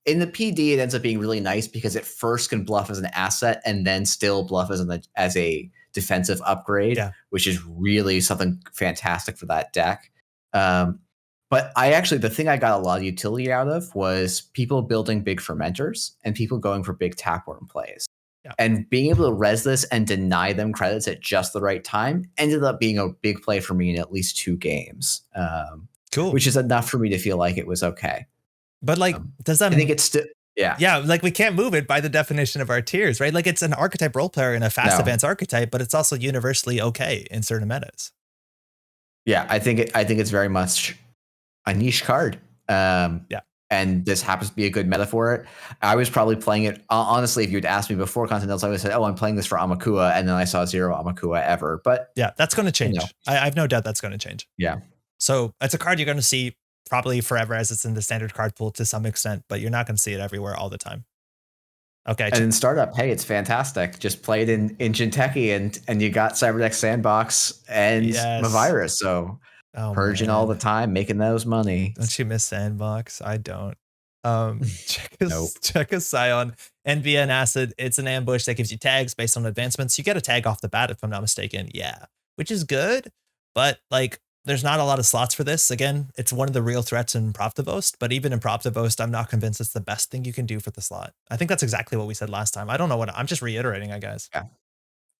In the PD, it ends up being really nice because it first can bluff as an asset and then still bluff as a defensive upgrade, which is really something fantastic for that deck. But the thing I got a lot of utility out of was people building big fermenters and people going for big Tapworm plays. And being able to res this and deny them credits at just the right time ended up being a big play for me in at least 2 games. Cool. Which is enough for me to feel like it was okay. But like, does that? I think it's still, yeah. Like we can't move it by the definition of our tiers, right? Like it's an archetype role player and a fast advanced archetype, but it's also universally okay in certain metas. Yeah, I think it's very much a niche card. And this happens to be a good meta for it. I was probably playing it, honestly, if you'd asked me before Continentals, I would have said, oh, I'm playing this for Amakua, and then I saw 0 Amakua ever. But yeah, that's going to change. I have no doubt that's going to change. Yeah. So it's a card you're going to see probably forever as it's in the standard card pool to some extent, but you're not going to see it everywhere all the time. Okay. And in startup, hey, it's fantastic. Just play it in Jinteki and you got Cyberdeck Sandbox and Mavirus. So purging all the time, making those money. Don't you miss Sandbox? I don't. Check a Scion NBN Acid. It's an ambush that gives you tags based on advancements. You get a tag off the bat, if I'm not mistaken. Yeah, which is good, but like, there's not a lot of slots for this. Again, it's one of the real threats in Proptivost, but even in Proptivost, I'm not convinced it's the best thing you can do for the slot. I think that's exactly what we said last time. I don't know what I'm just reiterating, I guess. Yeah.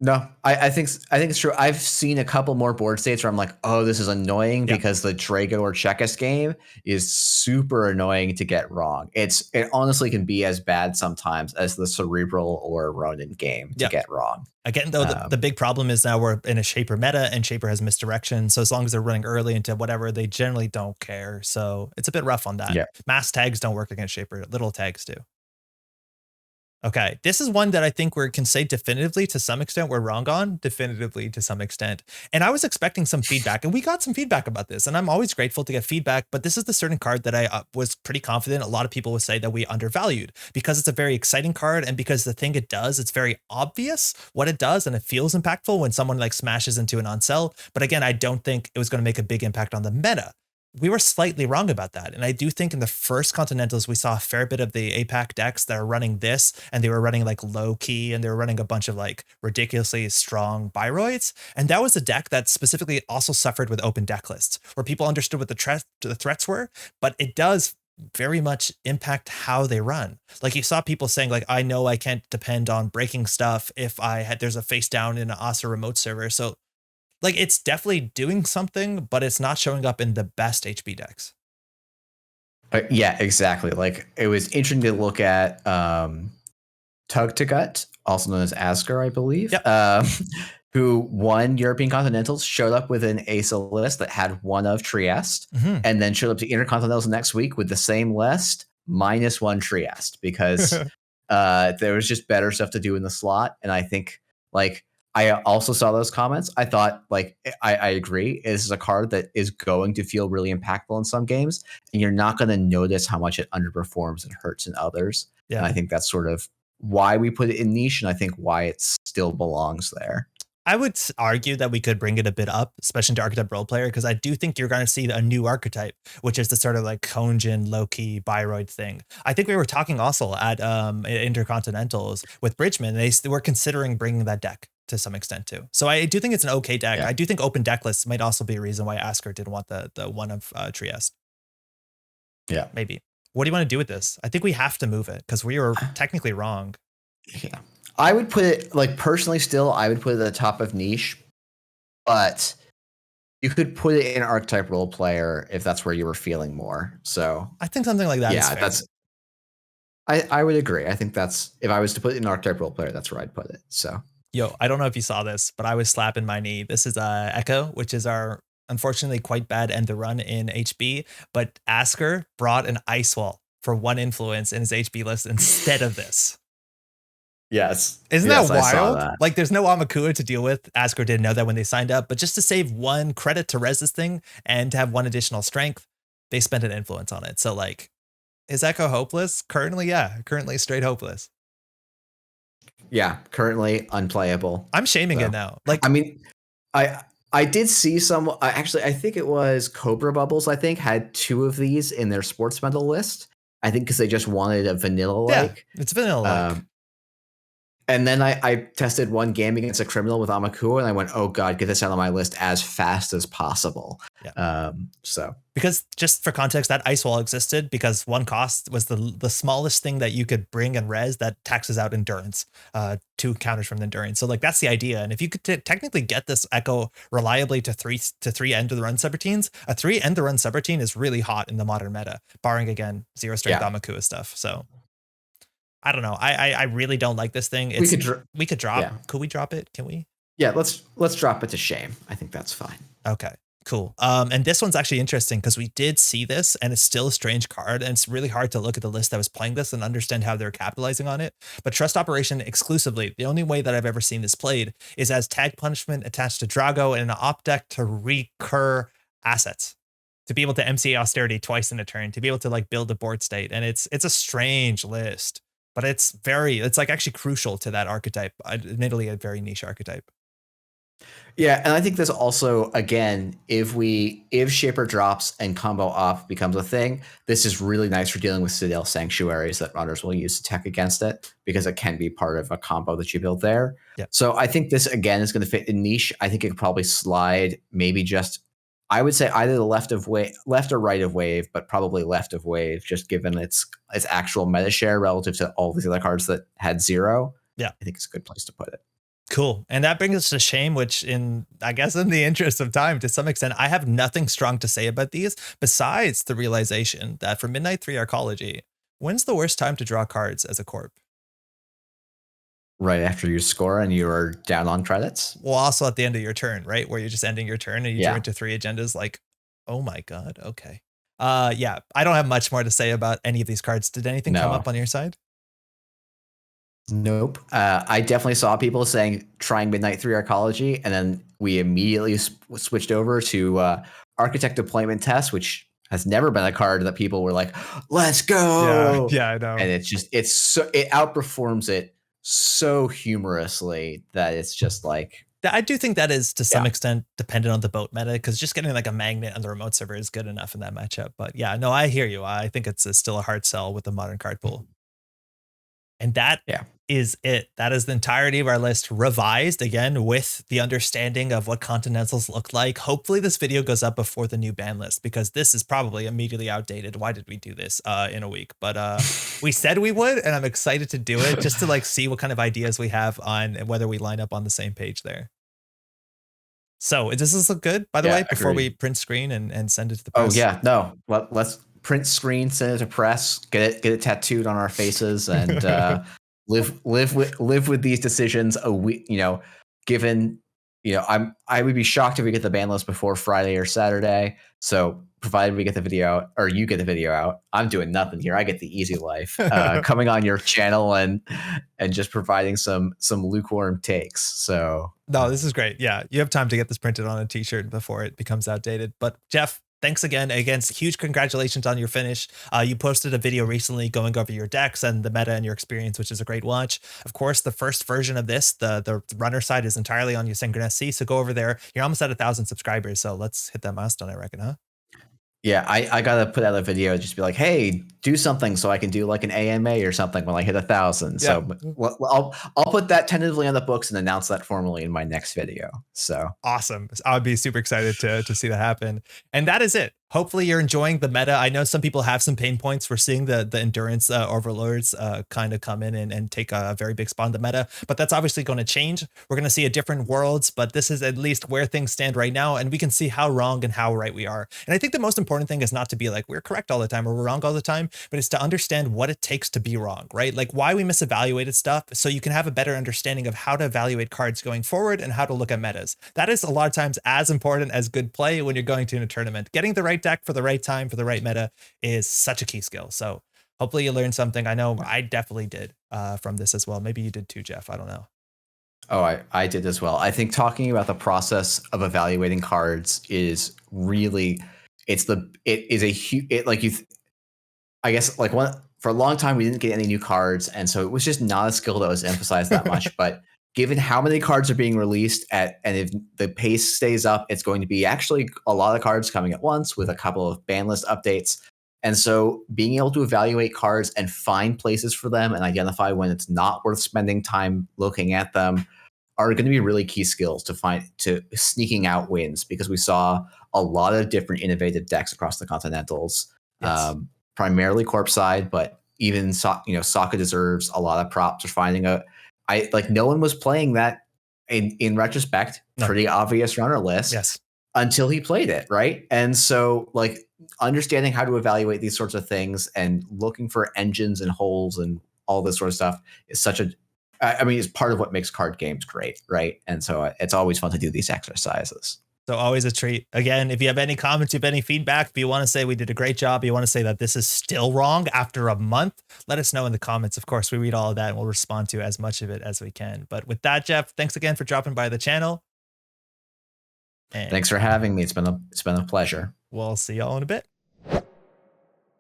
No, I think it's true. I've seen a couple more board states where I'm like, oh, this is annoying because the Drago or Checkers game is super annoying to get wrong. It honestly can be as bad sometimes as the Cerebral or Ronin game to get wrong. Again, though, the big problem is now we're in a Shaper meta and Shaper has misdirection. So as long as they're running early into whatever, they generally don't care. So it's a bit rough on that. Yeah. Mass tags don't work against Shaper. Little tags do. Okay, this is one that I think we can say definitively to some extent we're wrong on, definitively to some extent. And I was expecting some feedback, and we got some feedback about this, and I'm always grateful to get feedback, but this is the certain card that I was pretty confident a lot of people would say that we undervalued because it's a very exciting card, and because the thing it does, it's very obvious what it does, and it feels impactful when someone like smashes into an on-sell. But again, I don't think it was going to make a big impact on the meta. We were slightly wrong about that. And I do think in the first Continentals, we saw a fair bit of the APAC decks that are running this, and they were running like low key, and they were running a bunch of like ridiculously strong Biroids. And that was a deck that specifically also suffered with open deck lists, where people understood what the threats were, but it does very much impact how they run. Like you saw people saying like, I know I can't depend on breaking stuff if there's a face down in an ASA remote server. So like it's definitely doing something, but it's not showing up in the best HB decks. Yeah, exactly. Like it was interesting to look at Tug to Gut, also known as Asker, I believe, who won European Continentals, showed up with an ASA list that had one of Trieste, and then showed up to Intercontinentals next week with the same list, -1 Trieste, because there was just better stuff to do in the slot. And I think like I also saw those comments. I thought, like, I agree. This is a card that is going to feel really impactful in some games, and you're not going to notice how much it underperforms and hurts in others. Yeah. And I think that's sort of why we put it in niche, and I think why it still belongs there. I would argue that we could bring it a bit up, especially into Archetype Role Player, because I do think you're going to see a new archetype, which is the sort of like Konjin, Loki, Biroid thing. I think we were talking also at Intercontinentals with Bridgman. They were considering bringing that deck to some extent too. So I do think it's an okay deck. Yeah. I do think open deck lists might also be a reason why Asker didn't want the one of Trieste. Yeah, maybe. What do you want to do with this? I think we have to move it because we were technically wrong. Yeah, I would put it like personally. Still, I would put it at the top of niche, but you could put it in Archetype Role Player if that's where you were feeling more. So I think something like that. Yeah, that's. I would agree. I think that's if I was to put it in Archetype Role Player, that's where I'd put it. So. Yo, I don't know if you saw this, but I was slapping my knee. This is Echo, which is our unfortunately quite bad end the run in HB. But Asker brought an Ice Wall for 1 influence in his HB list instead of this. Yes. Isn't that wild? Like there's no Amakua to deal with. Asker didn't know that when they signed up, but just to save 1 credit to res this thing and to have 1 additional strength, they spent an influence on it. So like, is Echo hopeless? Currently, yeah. Currently straight hopeless. Yeah, currently unplayable. I'm shaming it now. Like, I mean, I did see some. Actually, I think it was Cobra Bubbles. I think had 2 of these in their sports medal list. I think because they just wanted a vanilla like. Yeah, it's vanilla like. And then I tested 1 game against a criminal with Amakua, and I went, "Oh God, get this out of my list as fast as possible." Yeah. So because just for context, that Ice Wall existed because 1 cost was the smallest thing that you could bring and res that taxes out endurance, 2 counters from the endurance. So like that's the idea. And if you could technically get this Echo reliably to 3 end of the run subroutines, a 3 end the run subroutine is really hot in the modern meta, barring again 0 strength Amakua stuff. So. I don't know. I really don't like this thing. We could drop. Yeah. Could we drop it? Can we? Yeah, let's drop it to shame. I think that's fine. Okay, cool. And this one's actually interesting because we did see this and it's still a strange card. And it's really hard to look at the list that was playing this and understand how they're capitalizing on it. But Trust Operation exclusively, the only way that I've ever seen this played is as tag punishment attached to Drago and an op deck to recur assets. To be able to MCA Austerity twice in a turn, to be able to like build a board state. And it's a strange list. But it's like actually crucial to that archetype, admittedly a very niche archetype. Yeah, and I think this also, again, if Shaper drops and combo op becomes a thing, this is really nice for dealing with Citadel Sanctuaries that runners will use to tech against it, because it can be part of a combo that you build there. Yeah. So I think this, again, is going to fit in niche. I think it could probably slide maybe just, I would say either the left or right of wave, but probably left of wave, just given its actual meta share relative to all these other cards that had 0. Yeah, I think it's a good place to put it. Cool. And that brings us to shame, which I guess in the interest of time, to some extent, I have nothing strong to say about these besides the realization that for Midnight 3 Arcology, when's the worst time to draw cards as a corp? Right after you score and you're down on credits. Well, also at the end of your turn, right? Where you're just ending your turn and you drew into 3 agendas. Like, oh my God. Okay. Yeah, I don't have much more to say about any of these cards. Did anything come up on your side? Nope. I definitely saw people trying Midnight 3 Arcology, and then we immediately swithed over to Architect Deployment Test, which has never been a card that people were like, let's go. Yeah, I know. And it outperforms it so humorously that it's just like, I do think that is to some extent dependent on the boat meta, because just getting like a magnet on the remote server is good enough in that matchup. But yeah, no, I hear you. I think it's still a hard sell with the modern card pool. And that is it. That is the entirety of our list, revised again with the understanding of what Continentals look like. Hopefully this video goes up before the new ban list, because this is probably immediately outdated. Why did we do this in a week? But we said we would, and I'm excited to do it just to like see what kind of ideas we have on whether we line up on the same page there. So does this look good, by the way, before we print screen and send it to the press? Oh yeah, no, let's print screen, send it to press, get it tattooed on our faces, and live with these decisions a week. Given I would be shocked if we get the ban list before Friday or Saturday. So provided we get the video out, or you get the video out, I'm doing nothing here. I get the easy life, coming on your channel and just providing some lukewarm takes. So no, this is great. Yeah, you have time to get this printed on a t-shirt before it becomes outdated. But Jeff, thanks again. Huge congratulations on your finish. You posted a video recently going over your decks and the meta and your experience, which is a great watch. Of course, the first version of this, the runner side, is entirely on YsengrinSC. So go over there. You're almost at 1,000 subscribers. So let's hit that milestone, I reckon, huh? Yeah, I gotta put out a video, just be like, hey, do something so I can do like an AMA or something when I hit 1,000. Yeah. So I'll put that tentatively on the books and announce that formally in my next video. So awesome. I would be super excited to see that happen. And that is it. Hopefully you're enjoying the meta. I know some people have some pain points. We're seeing the endurance overlords kind of come in and take a very big spot in the meta, but that's obviously going to change. We're going to see a different worlds, but this is at least where things stand right now. And we can see how wrong and how right we are. And I think the most important thing is not to be like, we're correct all the time or we're wrong all the time, but it's to understand what it takes to be wrong, right? Like why we misevaluated stuff, so you can have a better understanding of how to evaluate cards going forward and how to look at metas. That is a lot of times as important as good play when you're going to a tournament. Getting the right deck for the right time for the right meta is such a key skill. So hopefully you learned something. I know I definitely did from this as well. Maybe you did too, Jeff. I don't know. Oh, I did as well. I think talking about the process of evaluating cards is really, I guess like for a long time we didn't get any new cards, and so it was just not a skill that was emphasized that much. But given how many cards are being released and if the pace stays up, it's going to be actually a lot of cards coming at once with a couple of ban list updates. And so being able to evaluate cards and find places for them and identify when it's not worth spending time looking at them are going to be really key skills to sneaking out wins, because we saw a lot of different innovative decks across the Continentals, primarily corpse side, but even Sokka deserves a lot of props for finding no one was playing that in retrospect, pretty obvious runner list until he played it, right? And so like understanding how to evaluate these sorts of things and looking for engines and holes and all this sort of stuff is it's part of what makes card games great, right? And so it's always fun to do these exercises. So always a treat. Again, if you have any comments, you have any feedback, if you want to say we did a great job, you want to say that this is still wrong after a month, let us know in the comments. Of course, we read all of that and we'll respond to as much of it as we can. But with that, Jeff, thanks again for dropping by the channel. And thanks for having me. It's been a pleasure. We'll see y'all in a bit.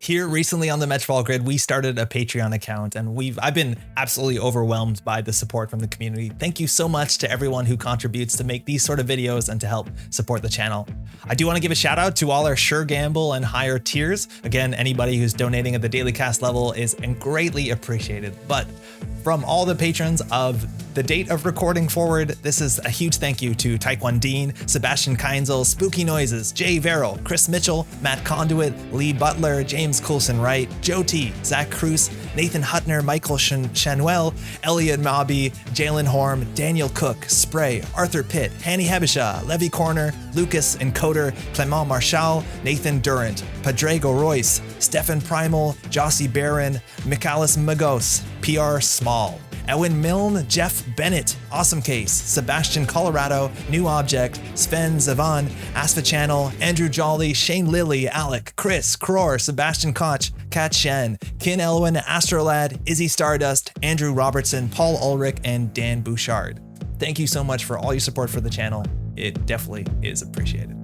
Here recently on the Metropole Grid, we started a Patreon account, and I've been absolutely overwhelmed by the support from the community. Thank you so much to everyone who contributes to make these sort of videos and to help support the channel. I do want to give a shout out to all our Sure Gamble and higher tiers. Again, anybody who's donating at the daily cast level is greatly appreciated. But From all the patrons of the date of recording forward, this is a huge thank you to Taekwon Dean, Sebastian Keinzel, Spooky Noises, Jay Verrill, Chris Mitchell, Matt Conduit, Lee Butler, James Coulson Wright, Joe T, Zach Cruz, Nathan Hutner, Michael Chanuel, Elliot Mobby, Jalen Horm, Daniel Cook, Spray, Arthur Pitt, Hanny Hebisha, Levy Corner, Lucas Encoder, Clement Marshall, Nathan Durant, Padrago Royce, Stefan Primal, Jossie Barron, Michaelis Magos, PR Small, Ewan Milne, Jeff Bennett, Awesome Case, Sebastian Colorado, New Object, Sven Zavan, Asfa Channel, Andrew Jolly, Shane Lilly, Alec, Chris, Cror, Sebastian Koch, Kat Shen, Kin Elwin, Astrolad, Izzy Stardust, Andrew Robertson, Paul Ulrich, and Dan Bouchard. Thank you so much for all your support for the channel. It definitely is appreciated.